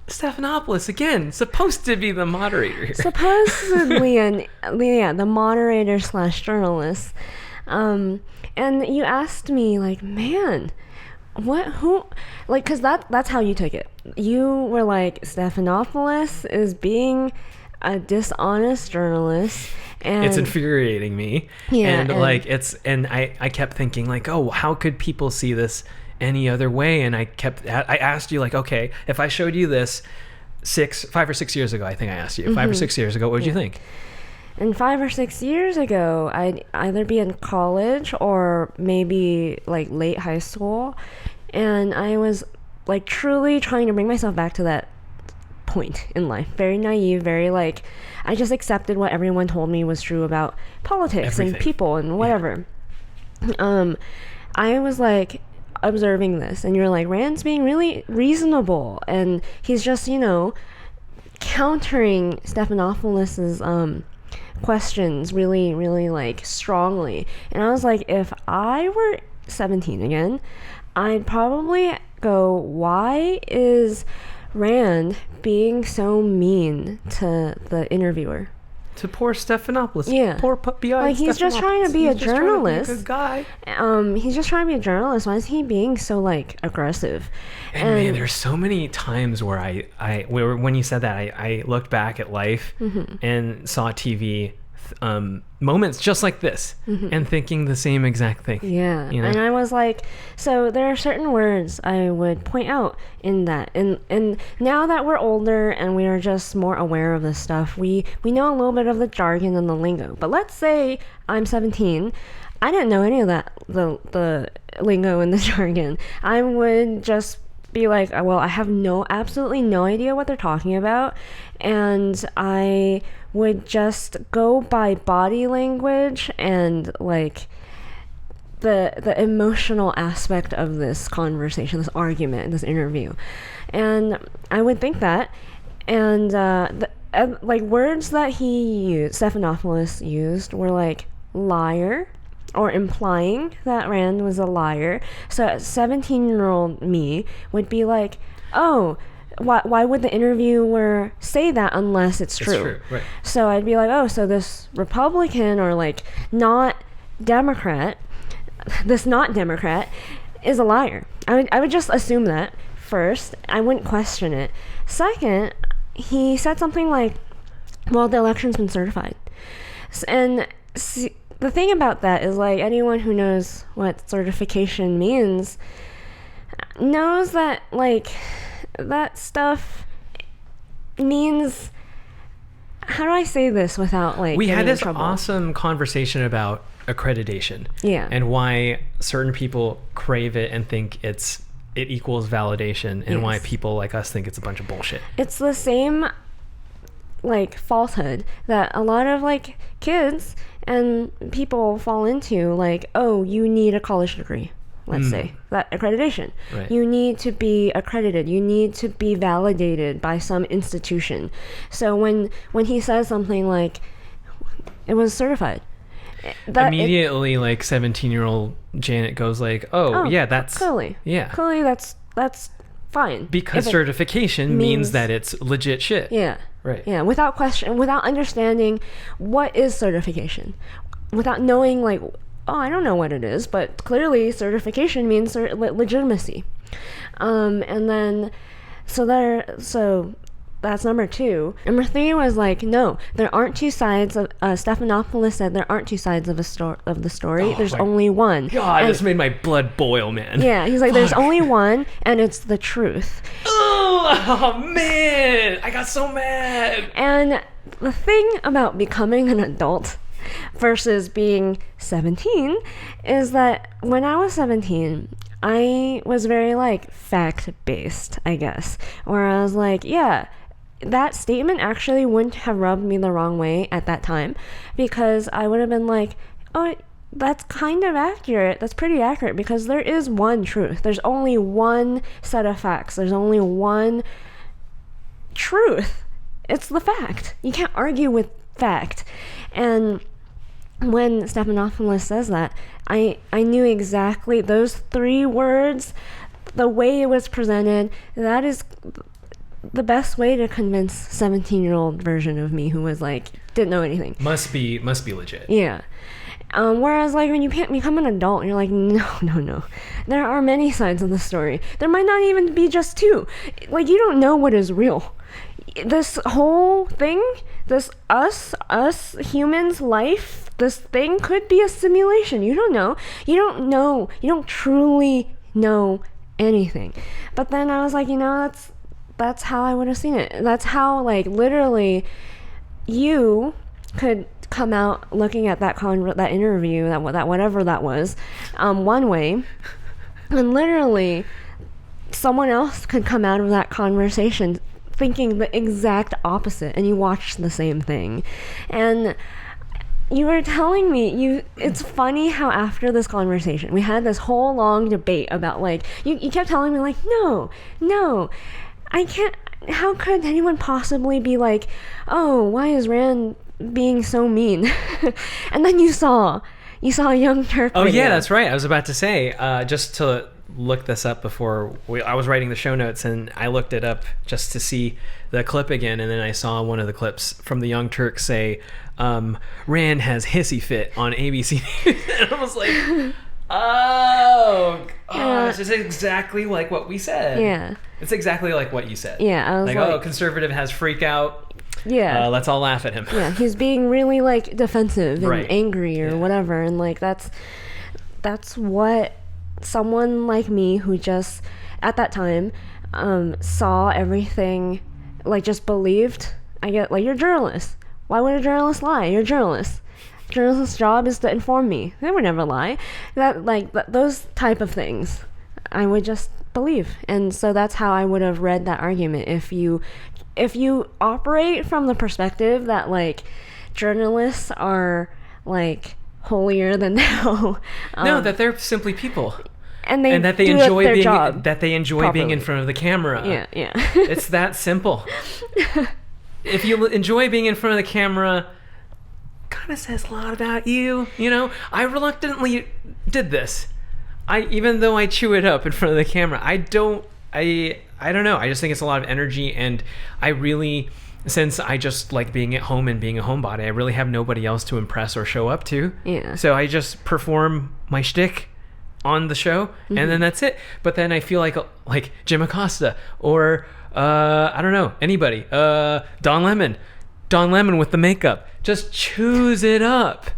Stephanopoulos, again, supposed to be the moderator here. Supposedly, the moderator / journalist. And you asked me, man, because that's how you took it. You were Stephanopoulos is being a dishonest journurist. And it's infuriating me. Yeah. And I kept thinking, oh, how could people see this any other way? And I asked you, okay, if I showed you this 5 or 6 years ago, I think I asked you 5 or 6 years ago, what would you think? And 5 or 6 years ago, I'd either be in college or maybe late high school, and I was truly trying to bring myself back to that point in life. Very naive, very I just accepted what everyone told me was true about politics and people and whatever. Yeah. I was observing this, and you're Rand's being really reasonable, and he's just countering Stephanopoulos' questions really, really strongly. And I was if I were 17 again, I'd probably go, why is Rand being so mean to the interviewer? To poor Stephanopoulos. Yeah. Poor puppy-eyed he's just trying to be a journalist. He's just trying to be a good guy. He's just trying to be a journalist. Why is he being so aggressive? And man, there's so many times where when you said that, I looked back at life and saw TV moments just like this and thinking the same exact thing. Yeah. You know? And I was like, so there are certain words I would point out in that. And now that we're older and we are just more aware of this stuff, we know a little bit of the jargon and the lingo. But let's say I'm 17. I didn't know any of that, the lingo and the jargon. I would just be like, well, I have absolutely no idea what they're talking about. And I would just go by body language and like the emotional aspect of this conversation, this argument, this interview. And I would think that. And like words that Stephanopoulos used were like liar, or implying that Rand was a liar. So 17-year-old me would be like, oh, why would the interviewer say that unless it's true? It's true, right. So I'd be like, oh, so this Republican or like not Democrat is a liar. I would just assume that first. I wouldn't question it. Second, he said something like, well, the election's been certified. And the thing about that is, like, anyone who knows what certification means knows that, like, that stuff means, how do I say this without, like, we had this trouble? awesome conversation about accreditation. Yeah. And why certain people crave it and think it equals validation, and why people like us think it's a bunch of bullshit. It's the same, like, falsehood that a lot of, like, kids and people fall into, like, oh, you need a college degree, let's say, that accreditation. Right. You need to be accredited. You need to be validated by some institution. So when he says something like, it was certified, immediately, like, 17-year-old Janet goes like, oh yeah, that's clearly that's fine, because certification means that it's legit shit. Yeah. Right. Yeah, without question, without understanding what is certification, without knowing, like, oh, I don't know what it is, but clearly certification means legitimacy. And then, so that's number 2. Number 3 was like, no, there aren't two sides of, Stephanopoulos said there aren't two sides of the story. There's only one. God, this made my blood boil, man. Yeah, he's like, there's only one, and it's the truth. Oh, man, I got so mad. And the thing about becoming an adult versus being 17 is that when I was 17, I was very, like, fact-based, I guess, where I was like, yeah, that statement actually wouldn't have rubbed me the wrong way at that time, because I would have been like, oh, that's kind of accurate. That's pretty accurate, because there is one truth. There's only one set of facts. There's only one truth. It's the fact. You can't argue with fact. And when Stephanopoulos says that, I knew exactly those 3 words, the way it was presented, that is the best way to convince 17-year-old version of me who was like, didn't know anything. Must be legit. Yeah. Whereas, like, when you become an adult, you're like, no. There are many sides of the story. There might not even be just 2. Like, you don't know what is real. This whole thing, this us humans' life, this thing could be a simulation. You don't know. You don't truly know anything. But then I was like, that's how I would have seen it. That's how, like, literally you could come out looking at that interview, that whatever that was, one way, and literally someone else could come out of that conversation thinking the exact opposite, and you watched the same thing. And you were telling me, it's funny how after this conversation we had this whole long debate about, like, you kept telling me, like, no, I can't, how could anyone possibly be like, oh, why is Rand being so mean? And then you saw a Young Turk video. Yeah, that's right. I was about to say, just to look this up before I was writing the show notes, and I looked it up just to see the clip again, and then I saw one of the clips from the Young Turk say, Rand has hissy fit on ABC News. And I was like, this is exactly like what we said. Yeah. It's exactly like what you said. Yeah, I was like, conservative has freak out. Yeah. Let's all laugh at him. Yeah, he's being really like defensive and Right. angry or whatever, and like that's what someone like me who just at that time saw everything, like just believed. I get like, you're a journalist. Why would a journalist lie? You're a journalist. Journalist's job is to inform me. They would never lie. Those type of things, I would just believe, and so that's how I would have read that argument. If you operate from the perspective that like journalists are like holier than thou, No, that they're simply people. and that they enjoy being properly. in front of the camera. Yeah. It's that simple. If you enjoy being in front of the camera, kind of says a lot about you. You know, I reluctantly did this. Even though I chew it up in front of the camera, I don't know. I just think it's a lot of energy, and I really, since I just like being at home and being a homebody, I really have nobody else to impress or show up to. Yeah. So I just perform my shtick on the show, and then that's it. But then I feel like Jim Acosta or I don't know, anybody, Don Lemon with the makeup, just chews it up,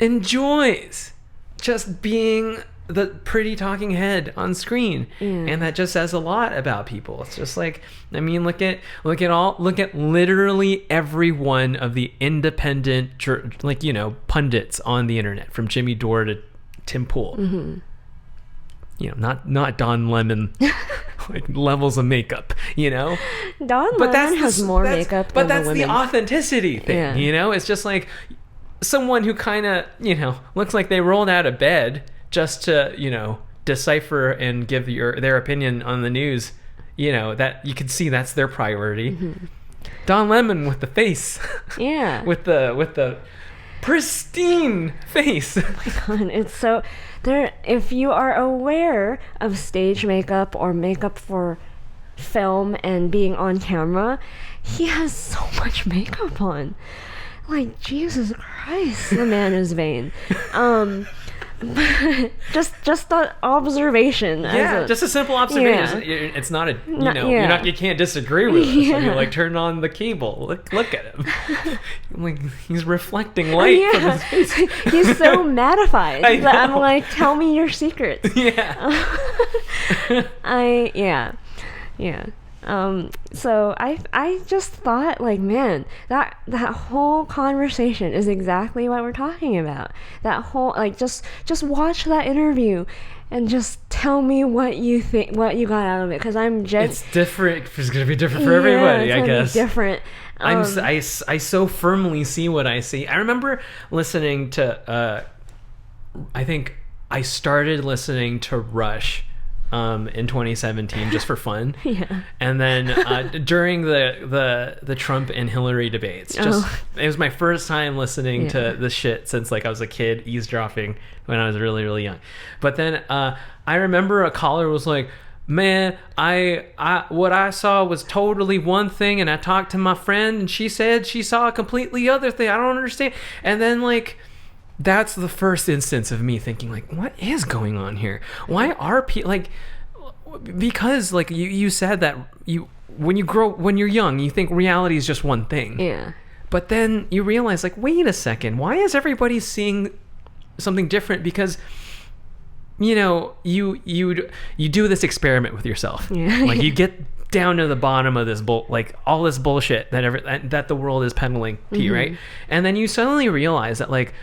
enjoys just being the pretty talking head on screen. And that just says a lot about people. It's just like, I mean, look at literally every one of the independent, like, you know, pundits on the internet, from Jimmy Dore to Tim Pool. You know, not Don Lemon like levels of makeup, you know. Don Lemon has more makeup than that's the women. the authenticity thing. Yeah. You know, it's just like someone who kind of, you know, looks like they rolled out of bed just to, you know, decipher and give their opinion on the news. You know, that you can see that's their priority. Don Lemon with the face. Yeah. with the pristine face. Oh my God, it's so there. If you are aware of stage makeup or makeup for film and being on camera, he has so much makeup on. Like, Jesus Christ, the man is vain. just an observation. Yeah, just a simple observation. Yeah. It's not you can't disagree with us. I mean, like, turn on the cable. Look at him. Like, he's reflecting light from his face. He's so mattified I that I'm know. like, tell me your secrets. Yeah. So I just thought, like, man, that whole conversation is exactly what we're talking about. That whole, like, just watch that interview and just tell me what you think, what you got out of it, because It's different. It's gonna be different for everybody, I guess. Be different. I so firmly see what I see. I remember listening to I think I started listening to Rush in 2017 just for fun. Yeah. And then during the Trump and Hillary debates, it was my first time listening to this shit since, like, I was a kid eavesdropping when I was really, really young. But then I remember a caller was like, man, I what I saw was totally one thing, and I talked to my friend and she said she saw a completely other thing. I don't understand. And then, like, that's the first instance of me thinking, like, what is going on here? Why are people, like, because, like, you said that when you're young, you think reality is just one thing. Yeah. But then you realize, like, wait a second, why is everybody seeing something different? Because, you know, you do this experiment with yourself. Yeah. Like, you get down to the bottom of this like all this bullshit that the world is peddling to you, right? And then you suddenly realize that, like,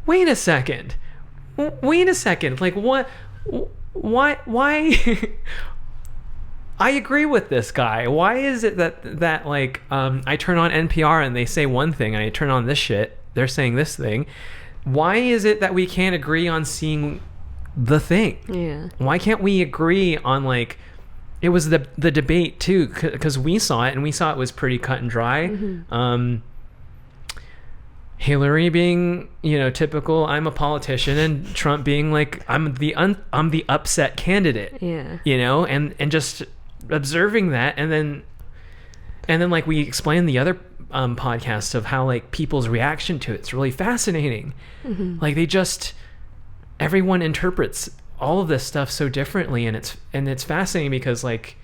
wait a second, like, what, why I agree with this guy. Why is it that like I turn on NPR and they say one thing, and I turn on this shit, they're saying this thing? Why is it that we can't agree on seeing the thing? Yeah. Why can't we agree on, like, it was the debate too, because we saw it, and we saw it was pretty cut and dry. Hillary being, you know, typical, I'm a politician, and Trump being like, I'm the upset candidate. Yeah. You know, and just observing that, and then like we explained the other podcast of how, like, people's reaction to it's really fascinating. Like, everyone interprets all of this stuff so differently, and it's fascinating because, like,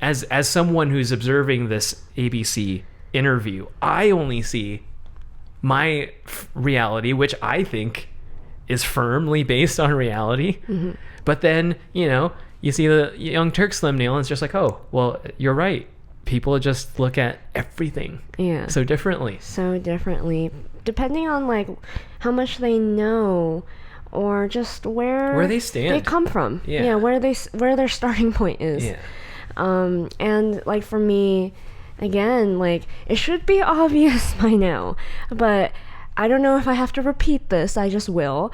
as someone who's observing this ABC interview. I only see my reality, which I think is firmly based on reality. Mm-hmm. But then, you see the Young Turks thumbnail and it's just like, oh, well, you're right. People just look at everything so differently. Depending on like how much they know or just where they stand, they come from. Where their starting point is. And like for me, again, like it should be obvious by now, but I don't know if I have to repeat this. I just will.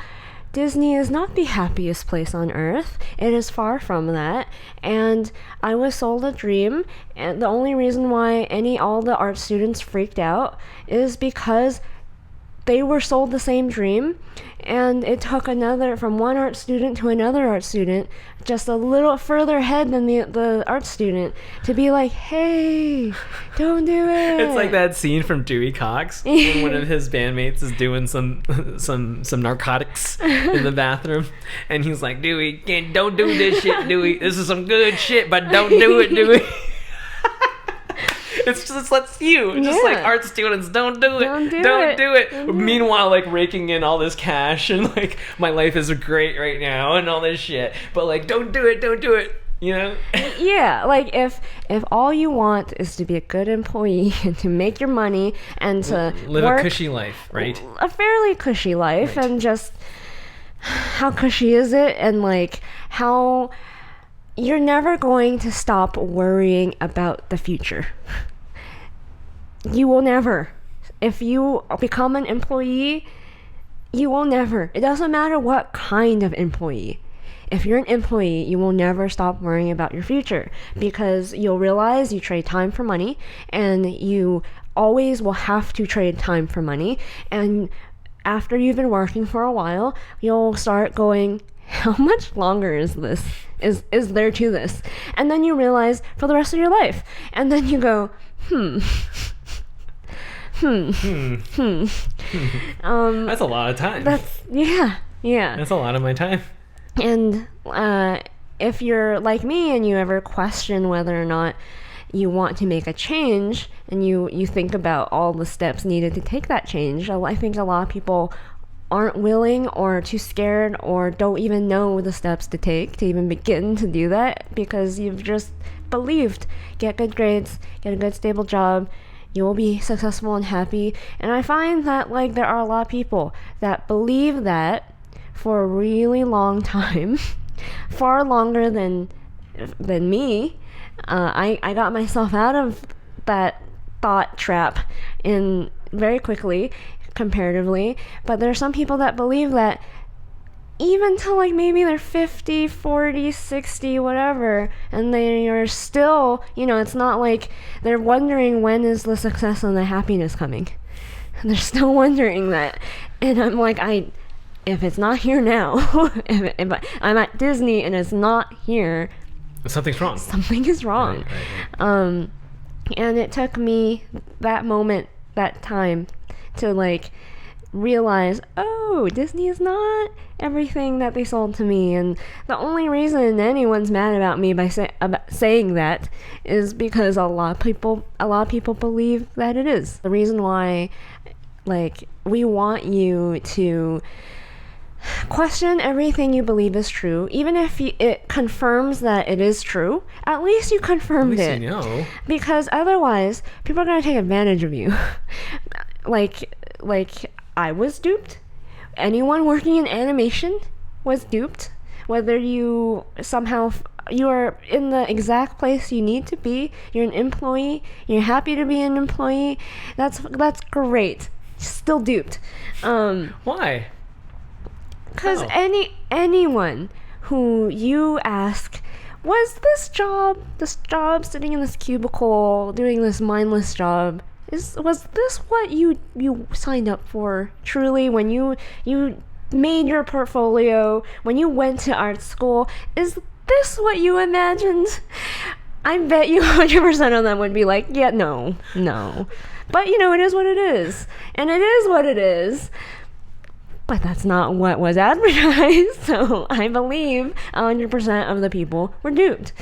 Disney is not the happiest place on earth. It is far from that. And I was sold a dream. And the only reason why all the art students freaked out is because they were sold the same dream. And it took from one art student to another art student, just a little further ahead than the art student, to be like, hey, don't do it. It's like that scene from Dewey Cox when one of his bandmates is doing some narcotics in the bathroom, and he's like, Dewey, don't do this shit, Dewey. This is some good shit, but don't do it, Dewey. It's just lets you, just like art students, don't do it. Don't do it. Mm-hmm. Meanwhile, like raking in all this cash and like my life is great right now and all this shit. But like, don't do it. Yeah, like if all you want is to be a good employee and to make your money and to live a cushy life, right? A fairly cushy life, right. And just how cushy is it, and like how you're never going to stop worrying about the future. You will never. If you become an employee, you will never. It doesn't matter what kind of employee. If you're an employee, you will never stop worrying about your future, because you'll realize you trade time for money, and you always will have to trade time for money. And after you've been working for a while, you'll start going, how much longer is this? Is there to this? And then you realize for the rest of your life. And then you go, That's a lot of time. That's a lot of my time. And if you're like me and you ever question whether or not you want to make a change, and you think about all the steps needed to take that change, I think a lot of people aren't willing or too scared or don't even know the steps to take to even begin to do that, because you've just believed, get good grades, get a good stable job, you will be successful and happy. And I find that like there are a lot of people that believe that for a really long time, far longer than me. I got myself out of that thought trap in very quickly, comparatively. But there are some people that believe that even till like maybe they're 50, 40, 60, whatever, and they are still, it's not like they're wondering when is the success and the happiness coming. They're still wondering that. And I'm like, if it's not here now, if I'm at Disney and it's not here, something's wrong. Something is wrong. Right. And it took me that moment, that time, to like realize, oh, Disney is not everything that they sold to me. And the only reason anyone's mad about me by saying that is because a lot of people believe that it is. The reason why, like, we want you to question everything you believe is true, even if it confirms that it is true. At least you confirmed it. You know. Because otherwise, people are gonna take advantage of you. like I was duped. Anyone working in animation was duped. Whether you are in the exact place you need to be, you're an employee, you're happy to be an employee, that's great. Still duped. Why? Because anyone who you ask, was this job sitting in this cubicle doing this mindless job, was this what you signed up for truly when you made your portfolio, when you went to art school? Is this what you imagined? I bet you 100% of them would be like, yeah, no. But it is what it is. And it is what it is. But that's not what was advertised. So I believe 100% of the people were duped.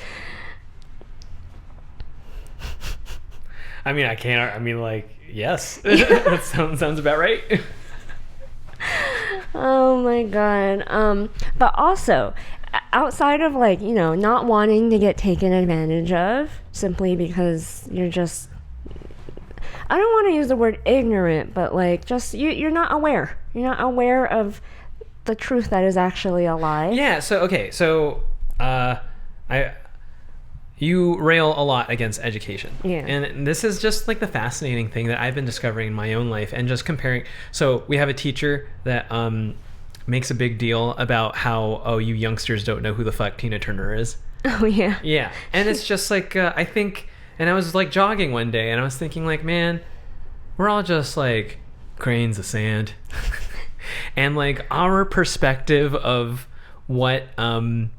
I mean, I can't. I mean, like, yes, that sounds about right. Oh my god. But also, outside of like, not wanting to get taken advantage of simply because you're just, I don't want to use the word ignorant, but like just you're not aware. You're not aware of the truth that is actually a lie. Yeah. So okay. So you rail a lot against education. Yeah. And this is just like the fascinating thing that I've been discovering in my own life and just comparing. So we have a teacher that makes a big deal about how, oh, you youngsters don't know who the fuck Tina Turner is. Oh, yeah. Yeah. And it's just like, I think, and I was like jogging one day and I was thinking like, man, we're all just like grains of sand. And like our perspective of what our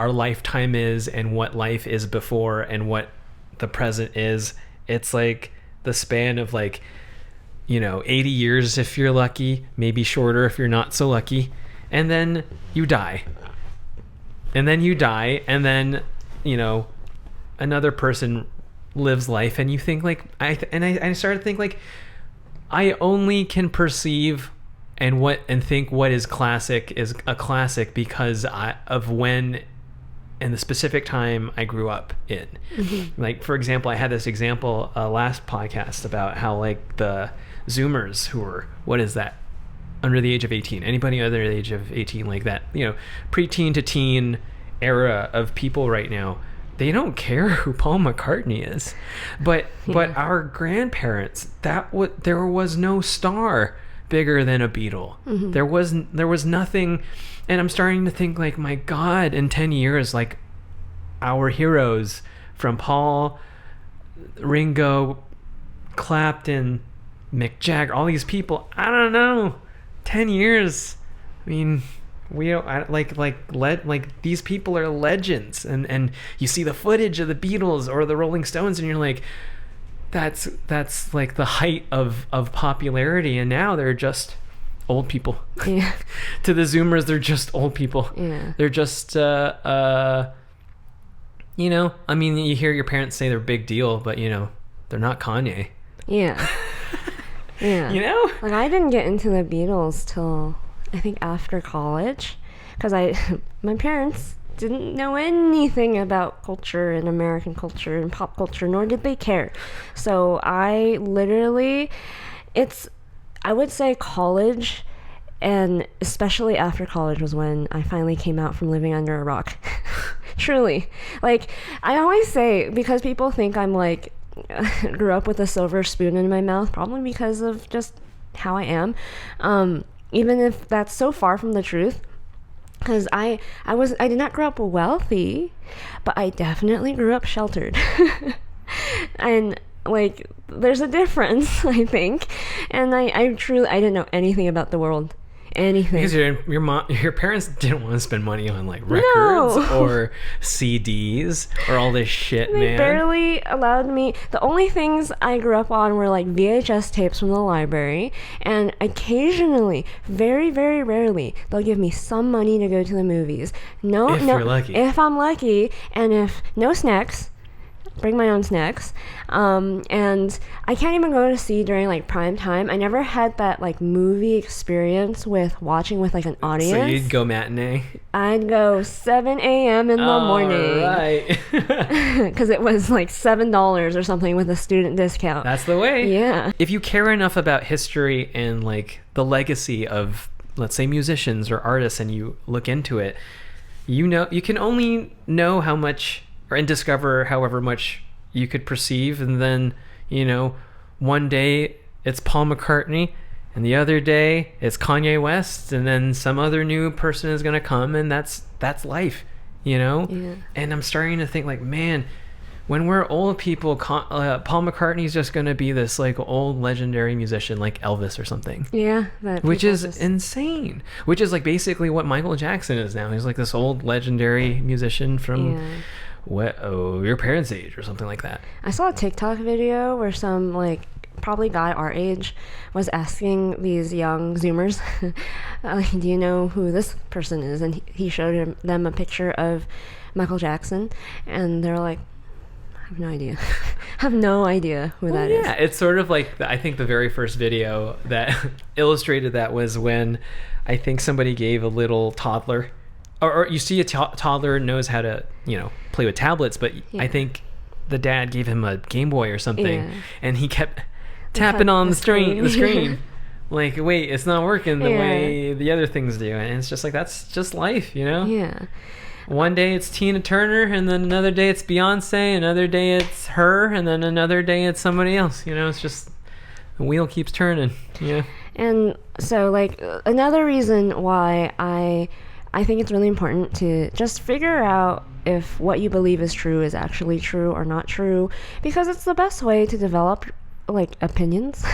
lifetime is and what life is before and what the present is, it's like the span of like 80 years if you're lucky, maybe shorter if you're not so lucky, and then you die and then another person lives life, and you think like I started to think like I only can perceive and think what is classic is a classic because of when and the specific time I grew up in. Mm-hmm. Like, for example, I had this example last podcast about how like the Zoomers who were, what is that, under the age of 18, anybody under the age of 18, like that, preteen to teen era of people right now, they don't care who Paul McCartney is. But our grandparents, there was no star bigger than a Beatle. Mm-hmm. There was nothing. And I'm starting to think like, my God, in 10 years, like our heroes from Paul, Ringo, Clapton, Mick Jagger, all these people, I don't know, 10 years. I mean, we don't like these people are legends, and you see the footage of the Beatles or the Rolling Stones and you're like, that's like the height of popularity, and now they're just old people. Yeah. To the Zoomers, they're just old people. Yeah. They're just I mean, you hear your parents say they're a big deal, but they're not Kanye. Yeah. Yeah. Like, I didn't get into the Beatles till I think after college, because my parents didn't know anything about culture and American culture and pop culture, nor did they care. So I literally, I would say college, and especially after college, was when I finally came out from living under a rock. Truly. Like, I always say, because people think I'm like, grew up with a silver spoon in my mouth, probably because of just how I am. Even if that's so far from the truth. Because I did not grow up wealthy, but I definitely grew up sheltered. And like, there's a difference, I think. And I truly didn't know anything about the world. Anything. Because your parents didn't want to spend money on like records or CDs or all this shit, They barely allowed me. The only things I grew up on were like VHS tapes from the library, and occasionally, very, very rarely, they'll give me some money to go to the movies. If you're lucky. If I'm lucky, and if no snacks, bring my own snacks. And I can't even go to see during like prime time. I never had that like movie experience with watching with like an audience. So you'd go matinee? I'd go 7 a.m. in the morning. Right. Because it was like $7 or something with a student discount. That's the way. Yeah. If you care enough about history and like the legacy of, let's say, musicians or artists, and you look into it, you can only know how much, and discover however much you could perceive, and then one day it's Paul McCartney and the other day it's Kanye West, and then some other new person is going to come, and that's life, Yeah. And I'm starting to think like, man, when we're old people, Paul McCartney's just going to be this like old legendary musician like Elvis or something. Yeah. Which is insane. Which is like basically what Michael Jackson is now. He's like this old legendary musician from your parents' age or something like that. I saw a TikTok video where some like probably guy our age was asking these young Zoomers, do you know who this person is? And he showed them a picture of Michael Jackson, and they're like, have no idea. Have no idea who that is. Yeah, it's sort of like I think the very first video that illustrated that was when I think somebody gave a little toddler, or you see a toddler knows how to play with tablets, but I think the dad gave him a Game Boy or something, and he kept tapping on the screen. Like, wait, it's not working the way the other things do. And it's just like, that's just life, Yeah. One day it's Tina Turner, and then another day it's Beyonce, another day it's her, and then another day it's somebody else. It's just, the wheel keeps turning. Yeah. And so, like, another reason why I think it's really important to just figure out if what you believe is true is actually true or not true, because it's the best way to develop like opinions,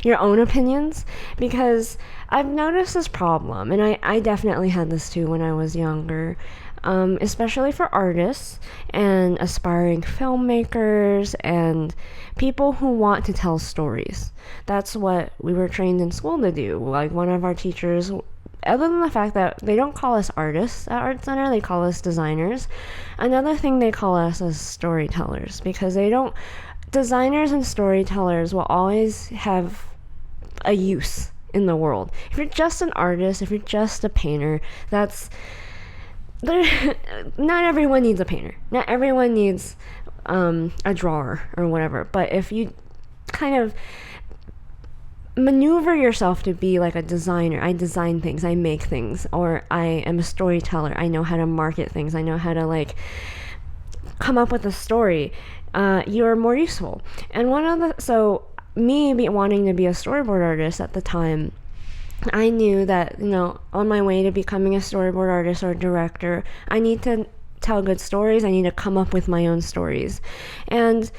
your own opinions, because I've noticed this problem, and I definitely had this too when I was younger, especially for artists and aspiring filmmakers and people who want to tell stories. That's what we were trained in school to do. Like, one of our teachers, other than the fact that they don't call us artists at Art Center, they call us designers. Another thing they call us is storytellers, because designers and storytellers will always have a use in the world. If you're just an artist, if you're just a painter, not everyone needs a painter. Not everyone needs a drawer or whatever. But if you kind of maneuver yourself to be like a designer, I design things, I make things, or I am a storyteller, I know how to market things, I know how to like come up with a story, you're more useful. And wanting to be a storyboard artist at the time, I knew that, on my way to becoming a storyboard artist or director, I need to tell good stories, I need to come up with my own stories. And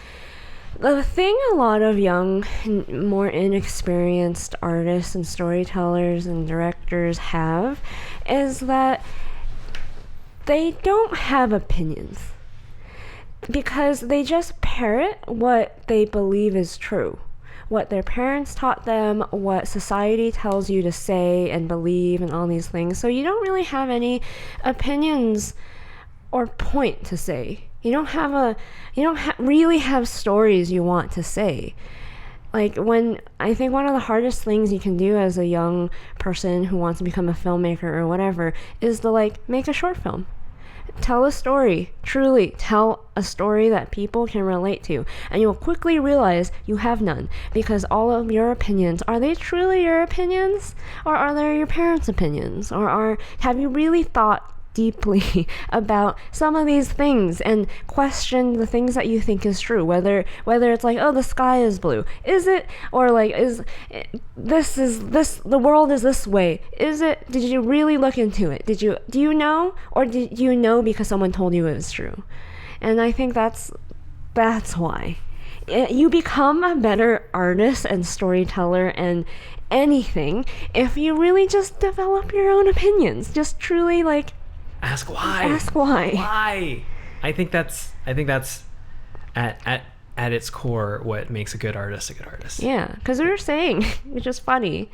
the thing a lot of young, more inexperienced artists and storytellers and directors have is that they don't have opinions, because they just parrot what they believe is true, what their parents taught them, what society tells you to say and believe, and all these things. So you don't really have any opinions or point to say. You don't really have stories you want to say. Like, I think one of the hardest things you can do as a young person who wants to become a filmmaker or whatever is to make a short film. Tell a story. Truly tell a story that people can relate to, and you'll quickly realize you have none, because all of your opinions, are they truly your opinions, or are they your parents' opinions, or have you really thought deeply about some of these things and question the things that you think is true, whether it's like, oh, the sky is blue, is it, or like, the world is this way, is it, did you really look into it, do you know, or did you know because someone told you it was true? And I think that's why you become a better artist and storyteller and anything if you really just develop your own opinions, just truly ask why. Why? I think that's at its core what makes a good artist a good artist. Yeah, because we were saying, which is funny,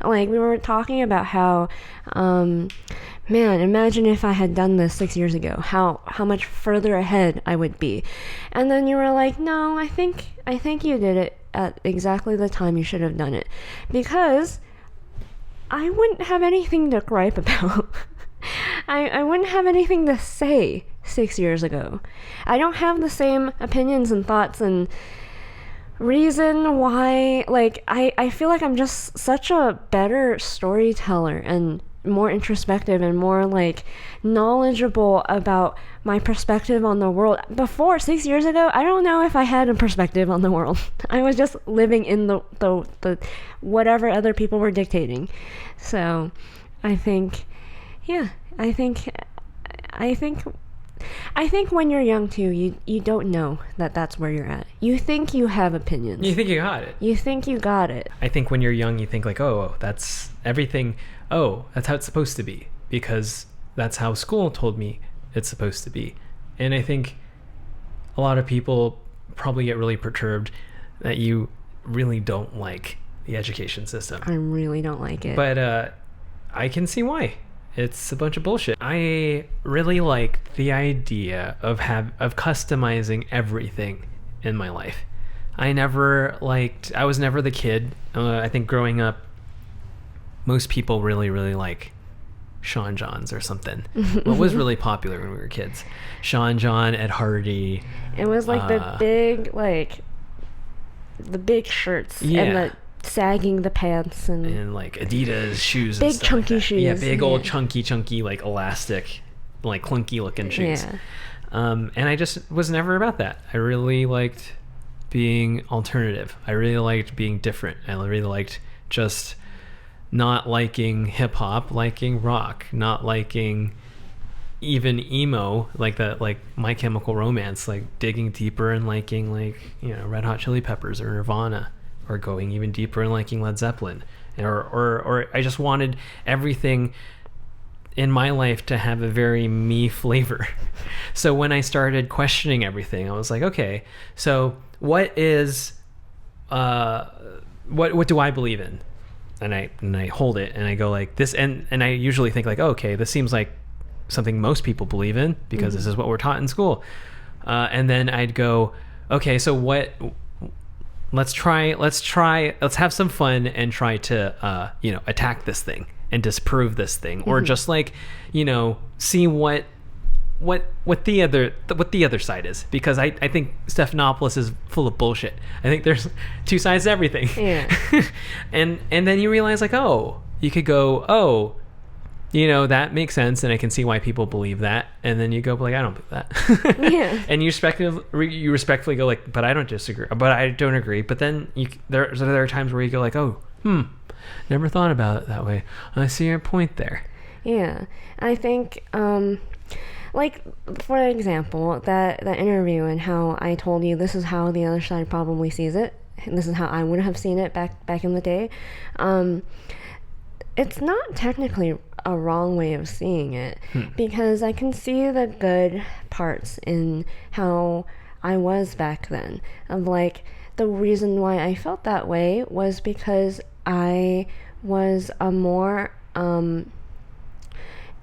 we were talking about how, man, imagine if I had done this 6 years ago, how much further ahead I would be. And then you were like, no, I think you did it at exactly the time you should have done it, because I wouldn't have anything to gripe about. I wouldn't have anything to say 6 years ago. I don't have the same opinions and thoughts and reason why. I feel like I'm just such a better storyteller and more introspective and more knowledgeable about my perspective on the world. Before, 6 years ago, I don't know if I had a perspective on the world. I was just living in the whatever other people were dictating. So I think when you're young too, you don't know that's where you're at. You think you have opinions. You think you got it. You think you got it. I think when you're young, you think oh, that's everything. Oh, that's how it's supposed to be, because that's how school told me it's supposed to be. And I think a lot of people probably get really perturbed that you really don't like the education system. I really don't like it. But I can see why. It's a bunch of bullshit. I really like the idea of customizing everything in my life. I was never the kid. I think growing up, most people really, really like Sean Johns or something. What was really popular when we were kids? Sean John, Ed Hardy. It was like the big shirts and the sagging the pants and like Adidas shoes, big and stuff chunky like that. shoes. Yeah, big old chunky like elastic, like clunky looking shoes. Yeah. And I just was never about that. I really liked being alternative. I really liked being different. I really liked just not liking hip hop, liking rock, not liking even emo, like that, like My Chemical Romance, like digging deeper and liking, like, you know, Red Hot Chili Peppers or Nirvana, or going even deeper and liking Led Zeppelin, or I just wanted everything in my life to have a very me flavor. So when I started questioning everything, I was like, okay, so what is what do I believe in? And I hold it and I go like this, and I usually think like, oh, okay, this seems like something most people believe in because this is what we're taught in school. And then I'd go, okay, so what? Let's have some fun and try to attack this thing and disprove this thing, or just like, you know, see what the other side is, because I think Stephanopoulos is full of bullshit. I think there's two sides to everything. Yeah. and then you realize like, oh, you could go, oh, you know, that makes sense, and I can see why people believe that. And then you go like, I don't believe that. Yeah. And you respectfully go like, but I don't disagree, but I don't agree. But then there are times where you go like, oh, never thought about it that way. I see your point there. Yeah. I think like, for example, that interview and how I told you this is how the other side probably sees it, and this is how I would have seen it back in the day. It's not technically a wrong way of seeing it, because I can see the good parts in how I was back then. Of like, the reason why I felt that way was because I was a more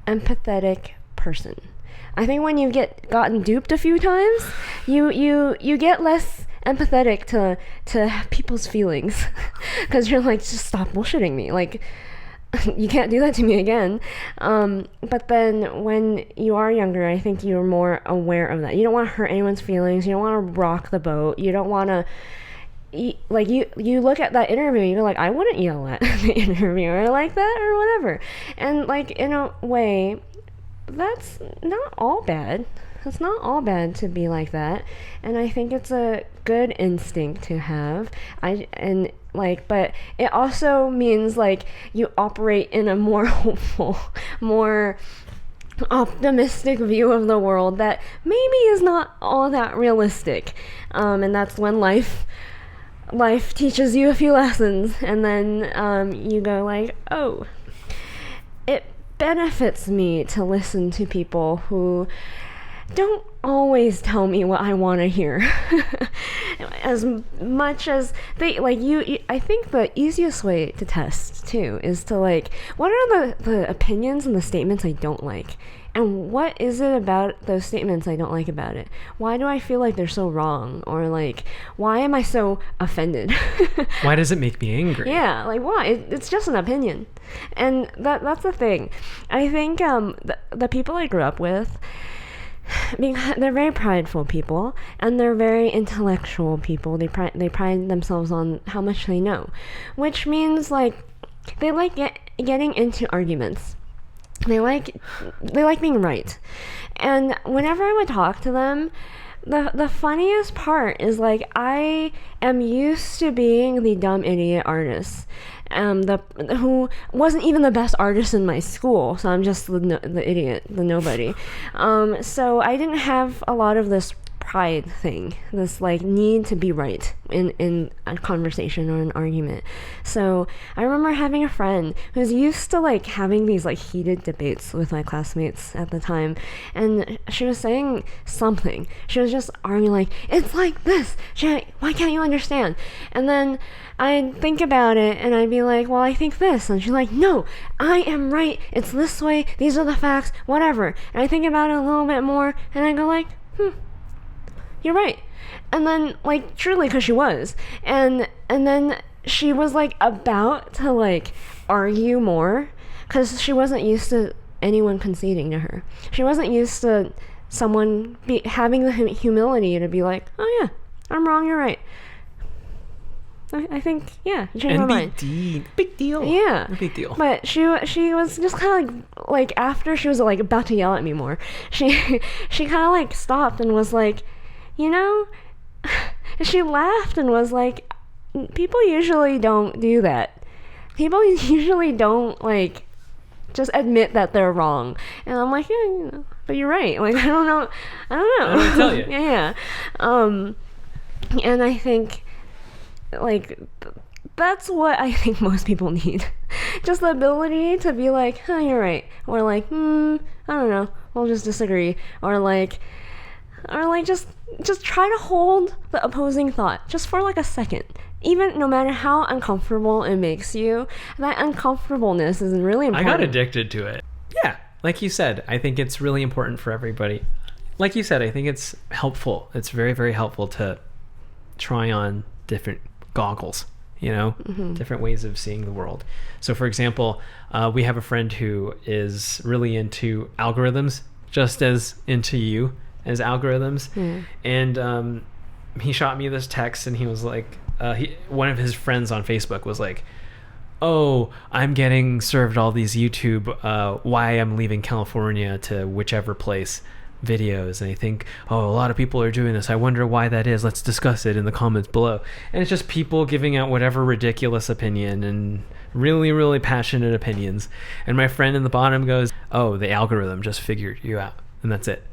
empathetic person. I think when you gotten duped a few times, you get less empathetic to people's feelings, because you're like, just stop bullshitting me, like, you can't do that to me again. But then when you are younger, I think you're more aware of that. You don't want to hurt anyone's feelings. You don't want to rock the boat. You don't want to, like, you look at that interview, you're like, I wouldn't yell at the interviewer like that or whatever. And like, in a way, that's not all bad. It's not all bad to be like that, and I think it's a good instinct to have. But it also means like you operate in a more hopeful, more optimistic view of the world that maybe is not all that realistic, and that's when life teaches you a few lessons, and then you go like, oh, it benefits me to listen to people who don't always tell me what I want to hear. As much as they like you, I think the easiest way to test too is to like, what are the opinions and the statements I don't like, and what is it about those statements I don't like about it? Why do I feel like they're so wrong, or like, why am I so offended? Why does it make me angry? Yeah, like, why? It's just an opinion, and that's the thing. I think the people I grew up with, they're very prideful people, and they're very intellectual people. They pride themselves on how much they know, which means like they like getting into arguments. They like being right. And whenever I would talk to them, the funniest part is like, I am used to being the dumb idiot artist, who wasn't even the best artist in my school, so I'm just the idiot, the nobody. So I didn't have a lot of this pride thing, this like need to be right in a conversation or an argument. So I remember having a friend who's used to like having these like heated debates with my classmates at the time, and she was saying something. She was just arguing like, it's like this, why can't you understand? And then I'd think about it and I'd be like, well, I think this, and she's like, no, I am right, it's this way, these are the facts, whatever. And I think about it a little bit more and I go like, you're right. And then, like, truly, because she was. And then she was, like, about to, like, argue more, because she wasn't used to anyone conceding to her. She wasn't used to someone having the humility to be like, oh, yeah, I'm wrong, you're right. I think, yeah, you changed my mind. Big deal. Yeah. Big deal. But she was just kind of like, after she was, like, about to yell at me more, she kind of, like, stopped and was like, you know, she laughed and was like, people usually don't do that. People usually don't, like, just admit that they're wrong. And I'm like, yeah, you know, but you're right. Like, I don't know. I don't tell you. Yeah. And I think, like, that's what I think most people need. Just the ability to be like, huh, you're right. Or like, I don't know, we'll just disagree. Or like just try to hold the opposing thought just for like a second. Even no matter how uncomfortable it makes you, that uncomfortableness is really important. I got addicted to it. Yeah, like you said, I think it's really important for everybody. Like you said, I think it's helpful. It's very, very helpful to try on different goggles, you know, different ways of seeing the world. So for example, we have a friend who is really into algorithms, just as into you as algorithms. And he shot me this text, and he was like, one of his friends on Facebook was like, oh, I'm getting served all these YouTube why I'm leaving California to whichever place videos, and I think, oh, a lot of people are doing this. I wonder why that is. Let's discuss it in the comments below. And it's just people giving out whatever ridiculous opinion and really, really passionate opinions. And my friend in the bottom goes, oh, the algorithm just figured you out, and that's it.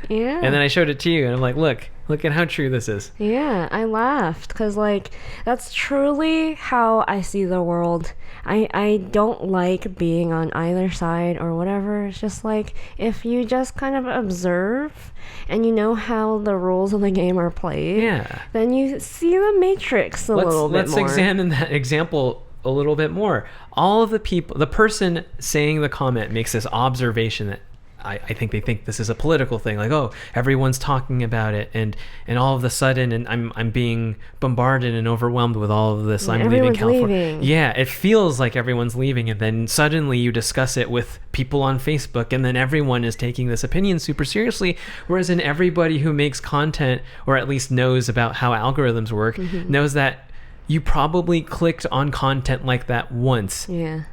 Yeah. And then I showed it to you, and I'm like, look at how true this is. Yeah, I laughed because, like, that's truly how I see the world. I don't like being on either side or whatever. It's just like, if you just kind of observe and you know how the rules of the game are played, then you see the matrix a little bit more. Let's examine that example a little bit more. All of the people, the person saying the comment makes this observation that I think they think this is a political thing, like, oh, everyone's talking about it, and all of a sudden, and I'm being bombarded and overwhelmed with all of this. I'm leaving California. Yeah, it feels like everyone's leaving, and then suddenly you discuss it with people on Facebook, and then everyone is taking this opinion super seriously, whereas in everybody who makes content, or at least knows about how algorithms work, knows that you probably clicked on content like that once. Yeah.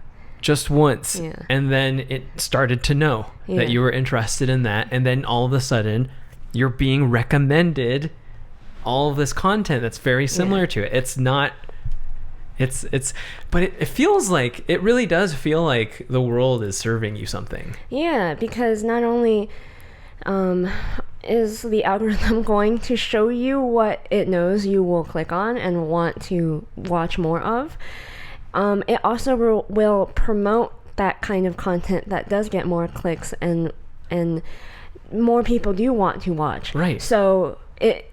Just once, and then it started to know that you were interested in that, and then all of a sudden you're being recommended all of this content that's very similar to it. It's not, but it feels like, it really does feel like the world is serving you something. Yeah, because not only is the algorithm going to show you what it knows you will click on and want to watch more of, it also will promote that kind of content that does get more clicks and more people do want to watch. Right. So it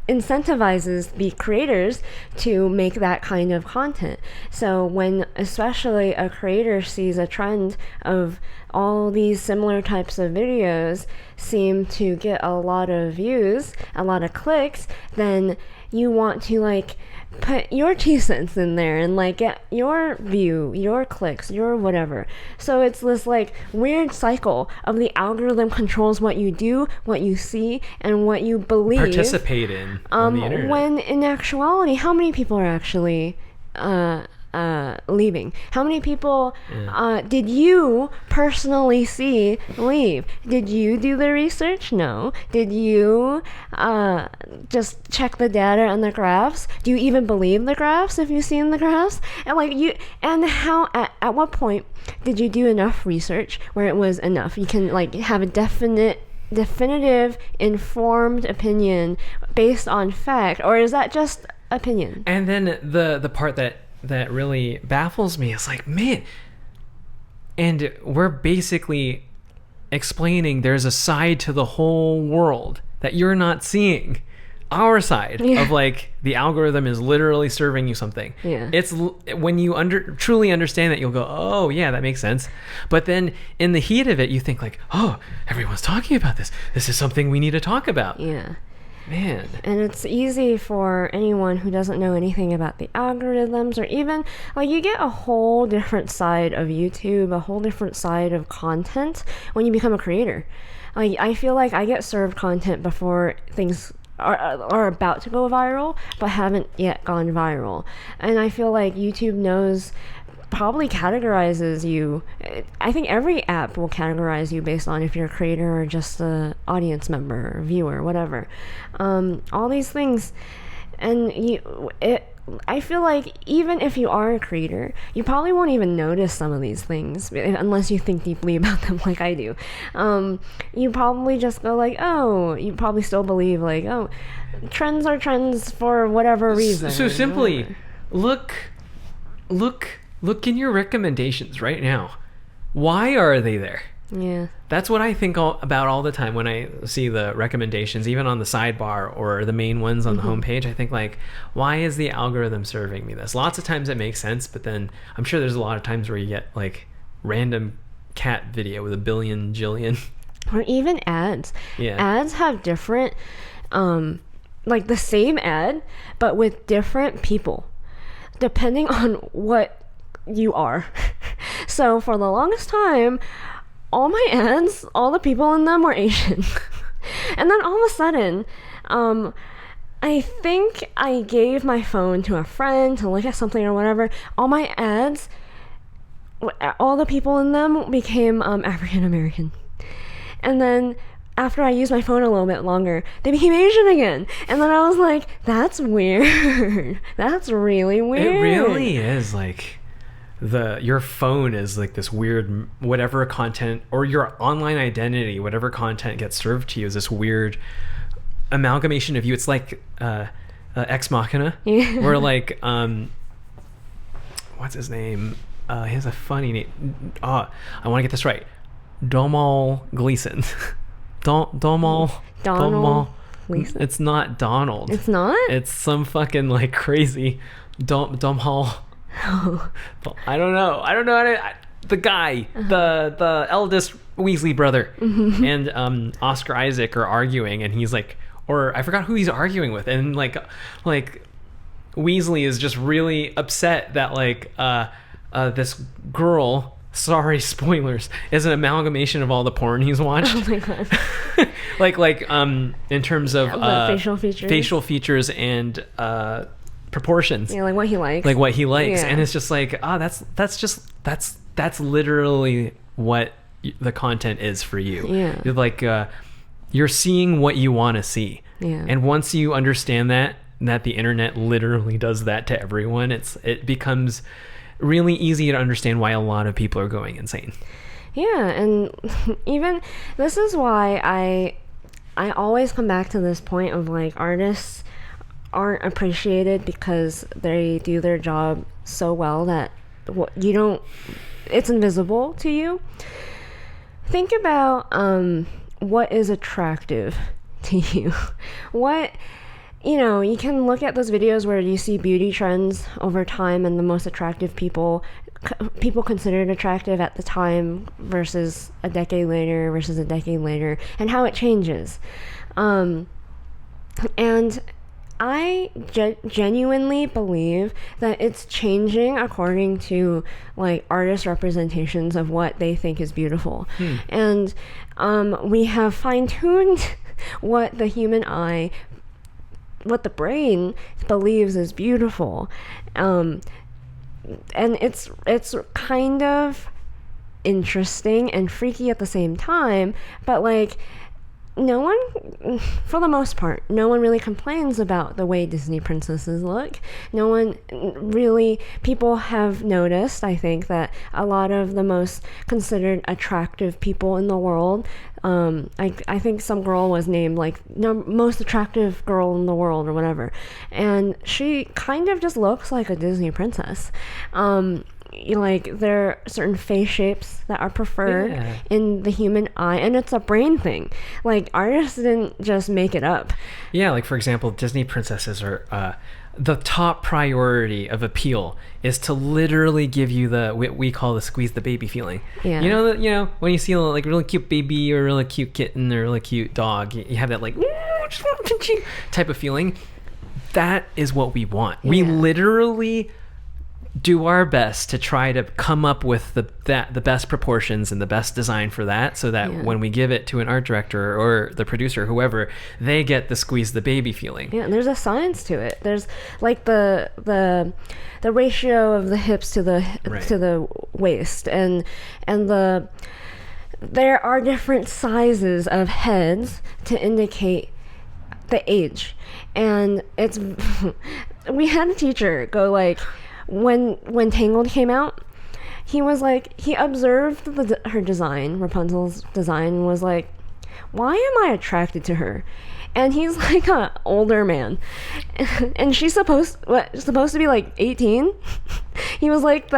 incentivizes the creators to make that kind of content. So when especially a creator sees a trend of all these similar types of videos seem to get a lot of views, a lot of clicks, then you want to, like, put your 2 cents in there and, like, get your view, your clicks, your whatever. So it's this, like, weird cycle of the algorithm controls what you do, what you see, and what you believe. Participate in on the internet. When in actuality, how many people are actually leaving? How many people did you personally see leave? Did you do the research? No. Did you just check the data and the graphs? Do you even believe the graphs if you've seen the graphs? And like you, and how at what point did you do enough research where it was enough? You can, like, have a definitive informed opinion based on fact, or is that just opinion? And then the part that really baffles me is, like, man, and we're basically explaining there's a side to the whole world that you're not seeing. Our side of, like, the algorithm is literally serving you something. It's when you truly understand that, you'll go, oh yeah, that makes sense. But then in the heat of it, you think, like, oh, everyone's talking about this is something we need to talk about. Man. And it's easy for anyone who doesn't know anything about the algorithms, or even like you get a whole different side of YouTube, a whole different side of content when you become a creator. Like I feel like I get served content before things are about to go viral but haven't yet gone viral. And I feel like YouTube knows, probably categorizes you. I think every app will categorize you based on if you're a creator or just a audience member or viewer, whatever. All these things. And I feel like even if you are a creator, you probably won't even notice some of these things unless you think deeply about them like I do. You probably just go like, oh, you probably still believe like, oh, trends are trends for whatever reason. So simply, look in your recommendations right now. Why are they there? Yeah. That's what I think about all the time when I see the recommendations, even on the sidebar or the main ones on the homepage. I think like, why is the algorithm serving me this? Lots of times it makes sense, but then I'm sure there's a lot of times where you get like random cat video with a billion jillion. Or even ads. Yeah. Ads have different, like the same ad, but with different people, depending on what you are. So for the longest time, all my ads, all the people in them were Asian. And then all of a sudden, I think I gave my phone to a friend to look at something or whatever. All my ads, all the people in them became African American. And then after I used my phone a little bit longer, they became Asian again. And then I was like, that's weird. That's really weird. It really is like your phone is like this weird whatever content, or your online identity, whatever content gets served to you is this weird amalgamation of you. It's like Ex Machina, where like what's his name? He has a funny name. I want to get this right. Domhnall Gleeson. Domhnall Gleeson. It's not Donald. It's not? It's some fucking like crazy Domhnall. I don't know. The guy, the eldest Weasley brother, and Oscar Isaac are arguing, and he's like, or I forgot who he's arguing with, and like Weasley is just really upset that like this girl, sorry spoilers, is an amalgamation of all the porn he's watched. Oh my god. like in terms of facial features and proportions. Yeah, like what he likes. Yeah. And it's just like, that's literally what the content is for you. Yeah. You're like you're seeing what you want to see. Yeah. And once you understand that the internet literally does that to everyone, it becomes really easy to understand why a lot of people are going insane. Yeah, and even this is why I always come back to this point of like, artists aren't appreciated because they do their job so well that it's invisible to you. Think about what is attractive to you. You can look at those videos where you see beauty trends over time, and the most attractive people considered attractive at the time versus a decade later, and how it changes. And I genuinely believe that it's changing according to like artist representations of what they think is beautiful. And we have fine-tuned what the human eye, what the brain believes is beautiful. And it's kind of interesting and freaky at the same time, but like, no one, for the most part, no one really complains about the way Disney princesses look. People have noticed, I think, that a lot of the most considered attractive people in the world, I think some girl was named like most attractive girl in the world or whatever, and she kind of just looks like a Disney princess. Like there are certain face shapes that are preferred in the human eye, and it's a brain thing. Like artists didn't just make it up. Yeah, like for example, Disney princesses are the top priority of appeal is to literally give you what we call the squeeze the baby feeling. Yeah. You know when you see a like really cute baby or a really cute kitten or a really cute dog, you have that like just want to pinch you type of feeling. That is what we want. We Yeah. literally do our best to try to come up with the best proportions and the best design for that, so that when we give it to an art director or the producer, whoever, they get the squeeze the baby feeling. Yeah, and there's a science to it. There's like the ratio of the hips to the to the waist, and there are different sizes of heads to indicate the age. And it's we had a teacher go like, when Tangled came out, he was like, he observed her design, Rapunzel's design, and was like, why am I attracted to her? And he's like an older man, and she's supposed to be like 18. He was like,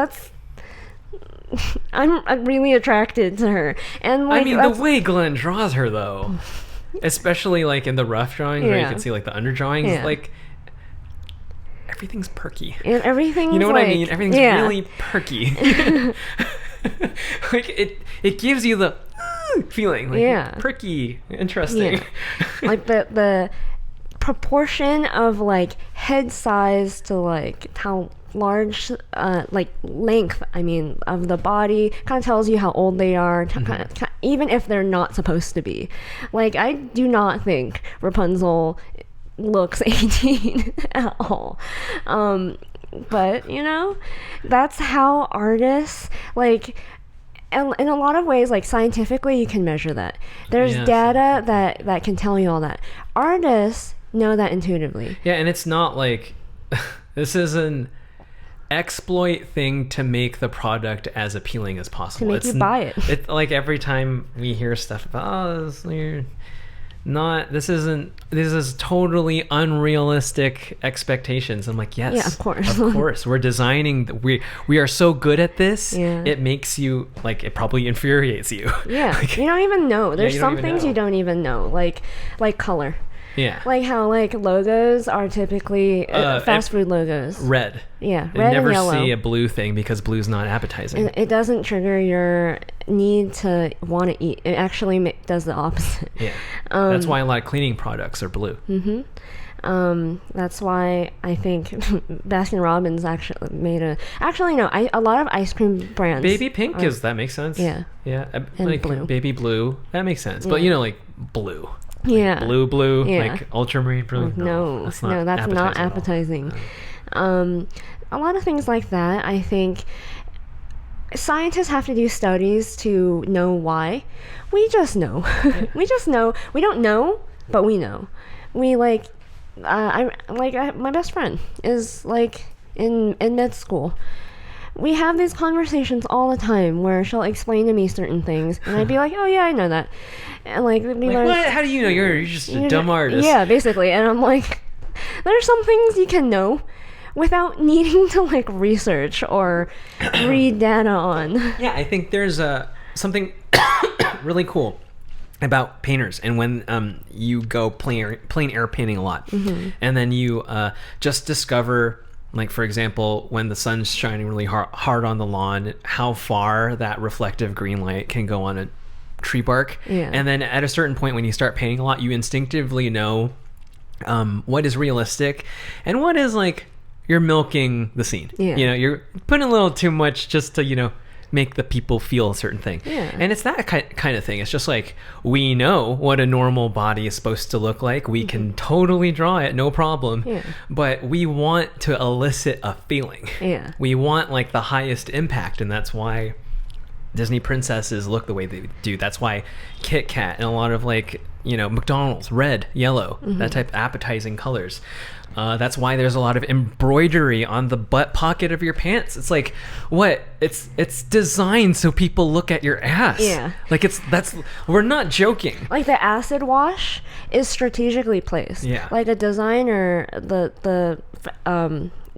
I'm really attracted to her. And like, I mean, the way Glenn draws her though, especially like in the rough drawings where you can see like the under drawings, like everything's perky. And everything's, you know what like, I mean? Everything's really perky. Like it gives you the feeling, like perky, interesting. Yeah. Like the proportion of like head size to like how large like length, I mean, of the body kind of tells you how old they are, even if they're not supposed to be. Like, I do not think Rapunzel looks 18 at all. But you know, that's how artists, like, in a lot of ways, like scientifically you can measure that. There's data that can tell you all that. Artists know that intuitively. Yeah, and it's not like this is an exploit thing to make the product as appealing as possible. To make you buy it. It's like every time we hear stuff about, this is totally unrealistic expectations. I'm like, yes, yeah, of course. We're designing, we are so good at this. It makes you, like, it probably infuriates you. Yeah. Like, you don't even know. There's some things you don't even know, like color. Yeah. Like how like logos are typically fast food logos. Red. Yeah, You red never and yellow. see a blue thing because blue's not appetizing. And it doesn't trigger your need to want to eat. It actually does the opposite. Yeah. That's why a lot of cleaning products are blue. Mm-hmm. That's why I think Baskin Robbins actually made a lot of ice cream brands. Baby pink that makes sense. Yeah. Yeah. And like blue. Baby blue, that makes sense. But like blue. Yeah. Blue, Yeah. like ultramarine blue. No, that's not appetizing. A lot of things like that, I think scientists have to do studies to know why. We just know. We just know. We don't know, but we know. We my best friend is like in med school. We have these conversations all the time where she'll explain to me certain things, and I'd be like, "Oh yeah, I know that," and like, what? How do you know? You're just a dumb artist. Yeah, basically. And I'm like, there's some things you can know without needing to like research or read data on. Yeah, I think there's something really cool about painters, and when you go plein air painting a lot, and then you just discover, like, for example, when the sun's shining really hard on the lawn, how far that reflective green light can go on a tree bark. Yeah. And then at a certain point when you start painting a lot, you instinctively know what is realistic and what is like you're milking the scene. Yeah. You know, you're putting a little too much just to, make the people feel a certain thing. Yeah. And it's that kind of thing. It's just like, we know what a normal body is supposed to look like. We can totally draw it, no problem. Yeah. But we want to elicit a feeling. Yeah. We want like the highest impact, and that's why Disney princesses look the way they do. That's why Kit Kat and a lot of like, McDonald's, red, yellow, that type of appetizing colors. That's why there's a lot of embroidery on the butt pocket of your pants. It's like, what? It's designed so people look at your ass. Yeah. Like we're not joking. Like the acid wash is strategically placed. Yeah. Like a designer, the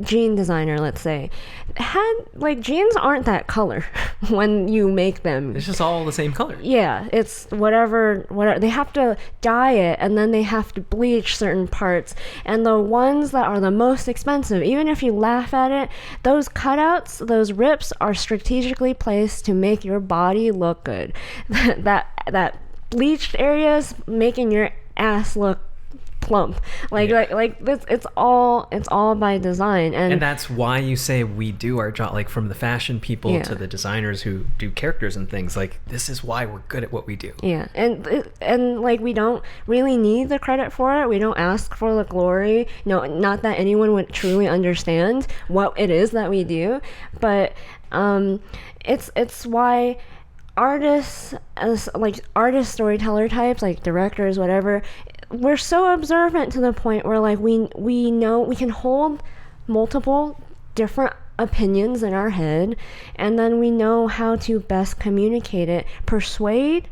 jean designer, let's say, had like jeans aren't that color when you make them. It's just all the same color. Yeah, it's whatever they have to dye it, and then they have to bleach certain parts, and the ones that are the most expensive, even if you laugh at it, those cutouts, those rips are strategically placed to make your body look good. that bleached areas making your ass look plump. Like this, it's all by design, and that's why you say we do our job, like from the fashion people to the designers who do characters and things. Like, this is why we're good at what we do. Yeah, and like, we don't really need the credit for it. We don't ask for the glory. No, not that anyone would truly understand what it is that we do, but it's why artists, as like storyteller types, like directors, whatever, we're so observant to the point where like we know we can hold multiple different opinions in our head, and then we know how to best communicate it, persuade,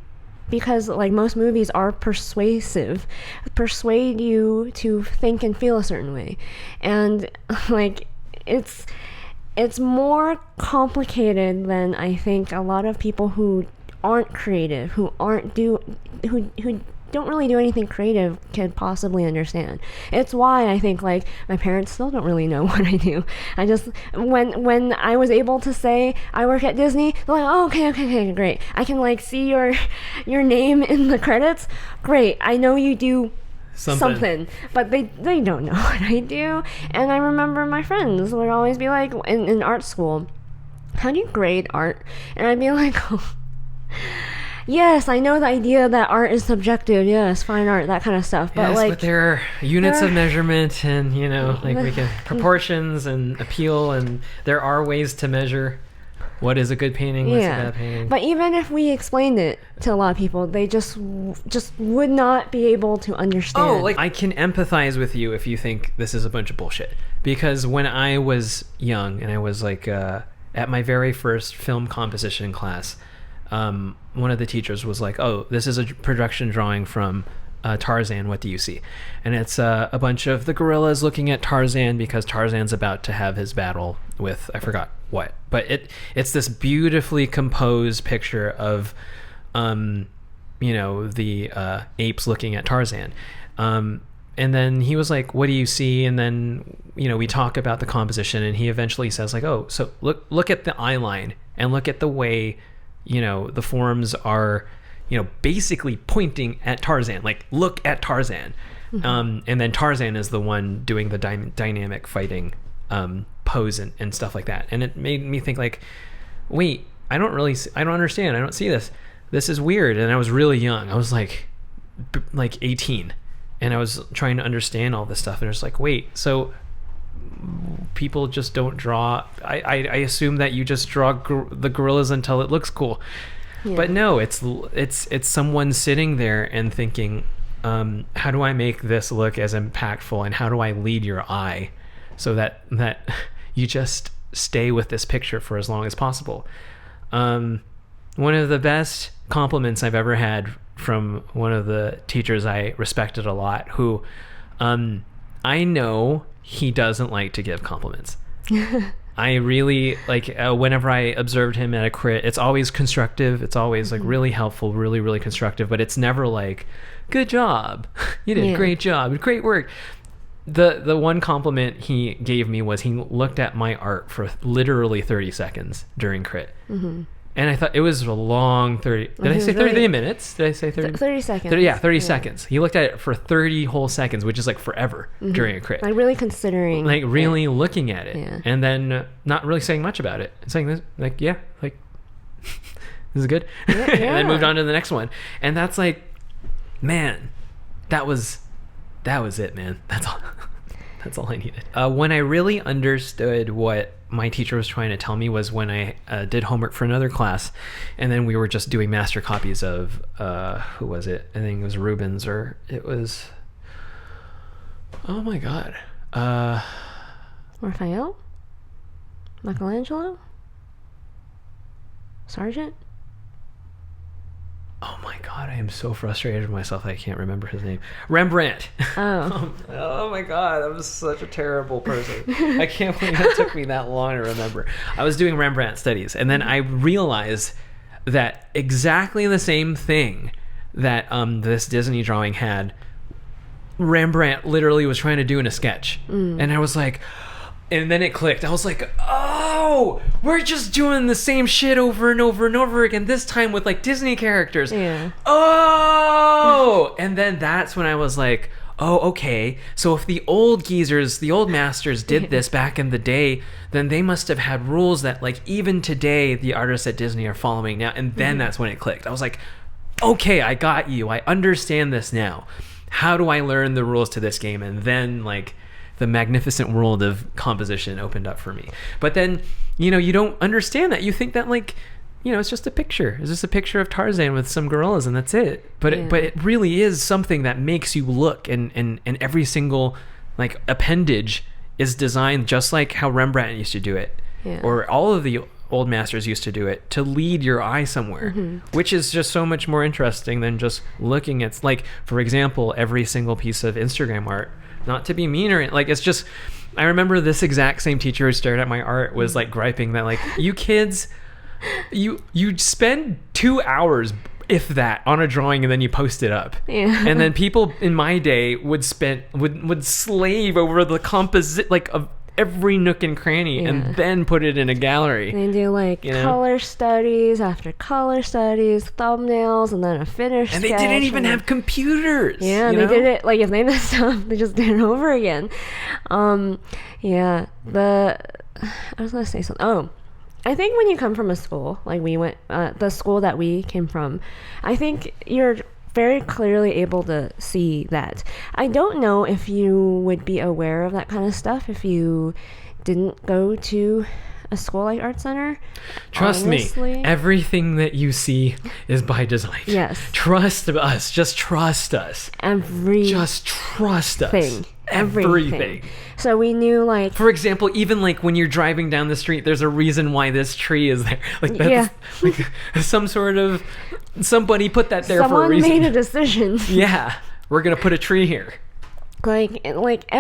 because like most movies are persuasive, persuade you to think and feel a certain way. And like, it's more complicated than I think a lot of people who aren't creative, who don't really do anything creative, could possibly understand. It's why I think like my parents still don't really know what I do. I just, when I was able to say I work at Disney, they're like, oh, okay, great. I can like see your name in the credits. Great. I know you do something, but they don't know what I do. And I remember my friends would always be like, in art school, how do you grade art? And I'd be like, oh, yes, I know the idea that art is subjective, yes, fine art, that kind of stuff, but but there are units of measurement, and like we can proportions and appeal, and there are ways to measure what is a good painting, what's a bad painting. But even if we explained it to a lot of people, they just would not be able to understand. Oh, like, I can empathize with you if you think this is a bunch of bullshit. Because when I was young, and I was like at my very first film composition class, one of the teachers was like, oh, this is a production drawing from Tarzan, what do you see? And it's a bunch of the gorillas looking at Tarzan because Tarzan's about to have his battle with, I forgot what, but it's this beautifully composed picture of the apes looking at Tarzan. And then he was like, what do you see? And then we talk about the composition, and he eventually says like, oh, so look at the eye line, and look at the way the forms are basically pointing at Tarzan, like, look at Tarzan. And then Tarzan is the one doing the dynamic fighting pose and stuff like that. And it made me think like, wait, I don't understand. I don't see this. This is weird. And I was really young. I was like 18, and I was trying to understand all this stuff. And it's like, wait, so people just don't draw. I assume that you just draw the gorillas until it looks cool. Yeah. But no, it's someone sitting there and thinking, how do I make this look as impactful, and how do I lead your eye so that you just stay with this picture for as long as possible. One of the best compliments I've ever had from one of the teachers I respected a lot, who I know he doesn't like to give compliments. I really whenever I observed him at a crit, it's always constructive. It's always like really helpful, really, really constructive, but it's never like, good job. You did a great job. Great work. The one compliment he gave me was he looked at my art for literally 30 seconds during crit. Mm-hmm. And I thought it was a long 30. Did I say 30 minutes? Did I say 30? 30 seconds. 30 seconds. He looked at it for 30 whole seconds, which is like forever during a crit. Like really considering. Like really looking at it. Yeah. And then not really saying much about it. Saying this, like, this is good. Yeah. And then moved on to the next one. And that's like, man, that was it, man. That's all. That's all I needed. When I really understood what my teacher was trying to tell me was when I did homework for another class, and then we were just doing master copies of who was it? I think it was Rubens, or it was, oh my god, Raphael, Michelangelo, Sargent. Oh my god, I am so frustrated with myself that I can't remember his name. Rembrandt. Oh. Oh my god, I'm such a terrible person. I can't believe it took me that long to remember. I was doing Rembrandt studies, and then I realized that exactly the same thing that this Disney drawing had, Rembrandt literally was trying to do in a sketch. And I was like, and then it clicked. I was like, oh, we're just doing the same shit over and over and over again, this time with like Disney characters. Yeah. Oh! And then that's when I was like, oh, okay, so if the old geezers, the old masters did this back in the day, then they must have had rules that like even today the artists at Disney are following now. And then that's when it clicked. I was like, okay, I got you. I understand this now. How do I learn the rules to this game? And then like the magnificent world of composition opened up for me. But then, you don't understand that. You think that like, it's just a picture. It's just a picture of Tarzan with some gorillas and that's it. But it really is something that makes you look, and every single like appendage is designed just like how Rembrandt used to do it. Or all of the old masters used to do it, to lead your eye somewhere, which is just so much more interesting than just looking at, like, for example, every single piece of Instagram art. Not to be mean or like, it's just, I remember this exact same teacher who stared at my art was like griping that like, you kids, you spend 2 hours if that on a drawing and then you post it up. And then people in my day would slave over the composite like of every nook and cranny and then put it in a gallery. They do like color studies after color studies, thumbnails, and then a finished and they sketch, didn't even have computers. They did it like if they messed up they just did it over again. I was gonna say something. I think when you come from a school like we went, the school that we came from, I think you're very clearly able to see that. I don't know if you would be aware of that kind of stuff if you didn't go to a school like Art Center. Trust me, everything that you see is by design. Yes. Trust us. Just trust us. Just trust us. Everything. So we knew, like, for example, even like when you're driving down the street, there's a reason why this tree is there. Like that's like some sort of, somebody put that there for a reason. Someone made a decision. We're gonna put a tree here. Like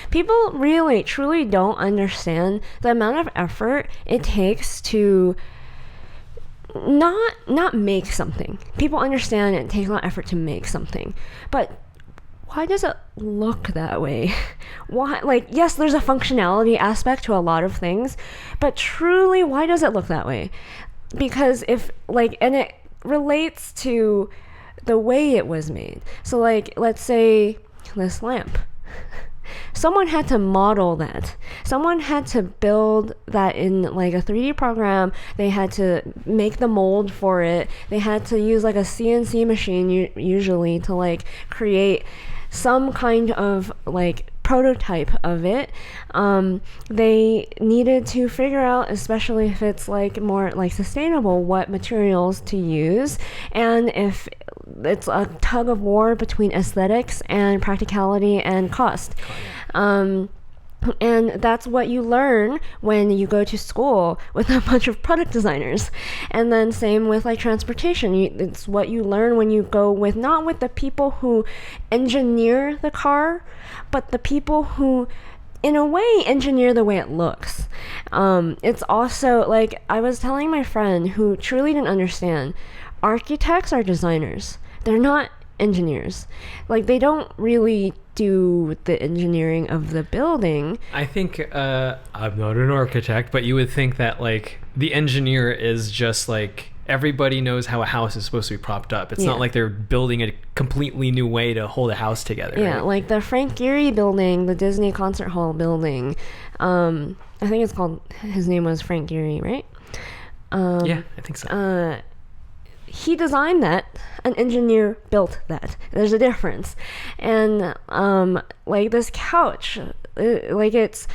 people really truly don't understand the amount of effort it takes to not make something. People understand it takes a lot of effort to make something, but why does it look that way? Why, like, yes, there's a functionality aspect to a lot of things, but truly, why does it look that way? Because if, like, and it relates to the way it was made. So, like, let's say this lamp. Someone had to model that. Someone had to build that in like a 3D program. They had to make the mold for it. They had to use like a CNC machine usually to like create some kind of like prototype of it. They needed to figure out, especially if it's like more like sustainable, what materials to use, and if it's a tug of war between aesthetics and practicality and cost. And that's what you learn when you go to school with a bunch of product designers. And then same with like transportation. It's what you learn when you go with, not with the people who engineer the car, but the people who in a way engineer the way it looks. It's also like, I was telling my friend who truly didn't understand, architects are designers. They're not engineers. Like, they don't really do the engineering of the building. I think I'm not an architect, but you would think that like the engineer is just like, everybody knows how a house is supposed to be propped up. It's not like they're building a completely new way to hold a house together. Yeah, right? like the Frank Gehry building, the Disney Concert Hall building. I think it's called, his name was Frank Gehry, right? Yeah, I think so. He designed that. An engineer built that. There's a difference. And like this couch, like it's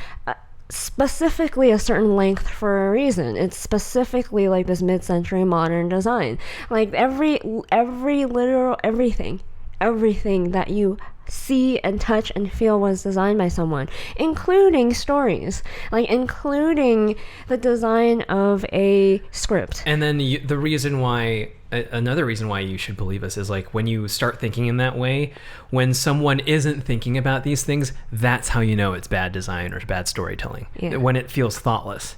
specifically a certain length for a reason. It's specifically like this mid-century modern design. Like every literal everything that you see and touch and feel was designed by someone, including stories, like including the design of a script. And then the reason why, another reason why you should believe us is like when you start thinking in that way, when someone isn't thinking about these things, that's how you know it's bad design or bad storytelling. When it feels thoughtless.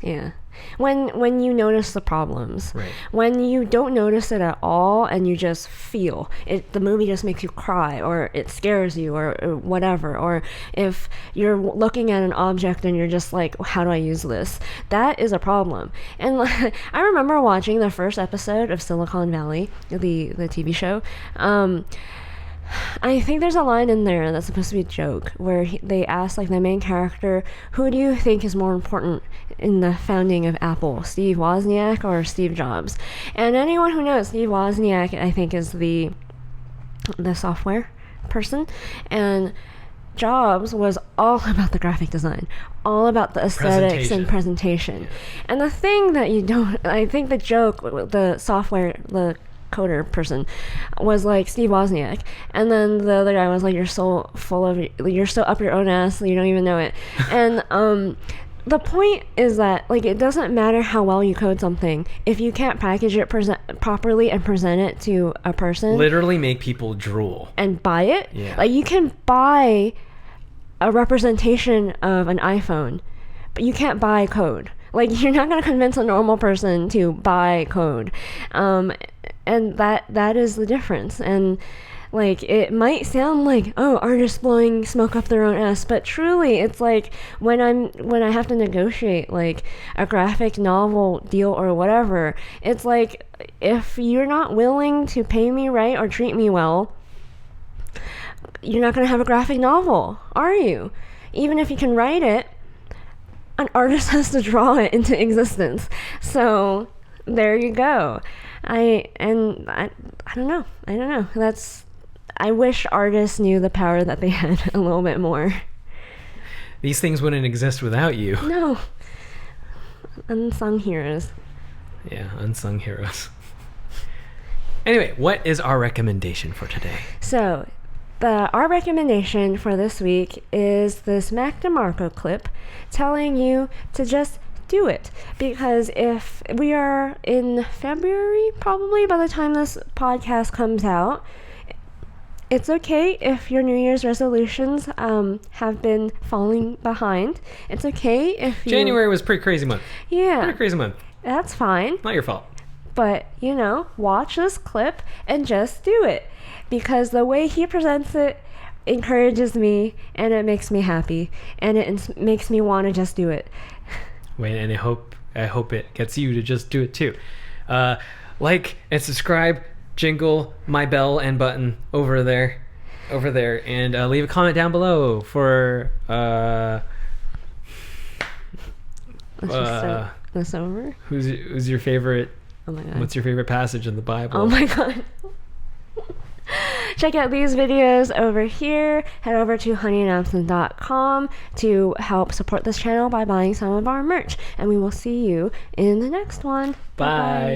When you notice the problems. Right. When you don't notice it at all and you just feel it, the movie just makes you cry, or it scares you, or whatever. Or if you're looking at an object and you're just like, how do I use this? That is a problem. And like, I remember watching the first episode of Silicon Valley, the TV show. I think there's a line in there that's supposed to be a joke where they ask like the main character, who do you think is more important in the founding of Apple, Steve Wozniak or Steve Jobs? And anyone who knows, Steve Wozniak I think is the software person, and Jobs was all about the graphic design, all about the aesthetics and presentation. And the thing that you don't, I think the joke, the software, the coder person was like Steve Wozniak, and then the other guy was like, you're so up your own ass, you don't even know it. And the point is that like it doesn't matter how well you code something if you can't package it properly and present it to a person, literally make people drool and buy it. Yeah. Like you can buy a representation of an iPhone, but you can't buy code. Like you're not going to convince a normal person to buy code. And that is the difference. And like it might sound like, oh, artists blowing smoke up their own ass, but truly it's like when I have to negotiate like a graphic novel deal or whatever, it's like if you're not willing to pay me right or treat me well, you're not going to have a graphic novel, are you? Even if you can write it, an artist has to draw it into existence. So there you go. I don't know. I wish artists knew the power that they had a little bit more. These things wouldn't exist without you. No. Unsung heroes. Yeah, unsung heroes. Anyway, what is our recommendation for today? So, our recommendation for this week is this Mac DeMarco clip telling you to just do it. Because if we are in February, probably by the time this podcast comes out, it's okay if your New Year's resolutions have been falling behind. It's okay if January was a pretty crazy month. Yeah. Pretty crazy month. That's fine. Not your fault. But, watch this clip and just do it. Because the way he presents it encourages me, and it makes me happy, and it makes me want to just do it. Wait, and I hope it gets you to just do it too. Like and subscribe, jingle my bell and button over there, and leave a comment down below for Let's just start this over. Who's your favorite? Oh my god. What's your favorite passage in the Bible? Oh my god. Check out these videos over here. Head over to honeyandabsinthe.com to help support this channel by buying some of our merch. And we will see you in the next one. Bye. Bye-bye.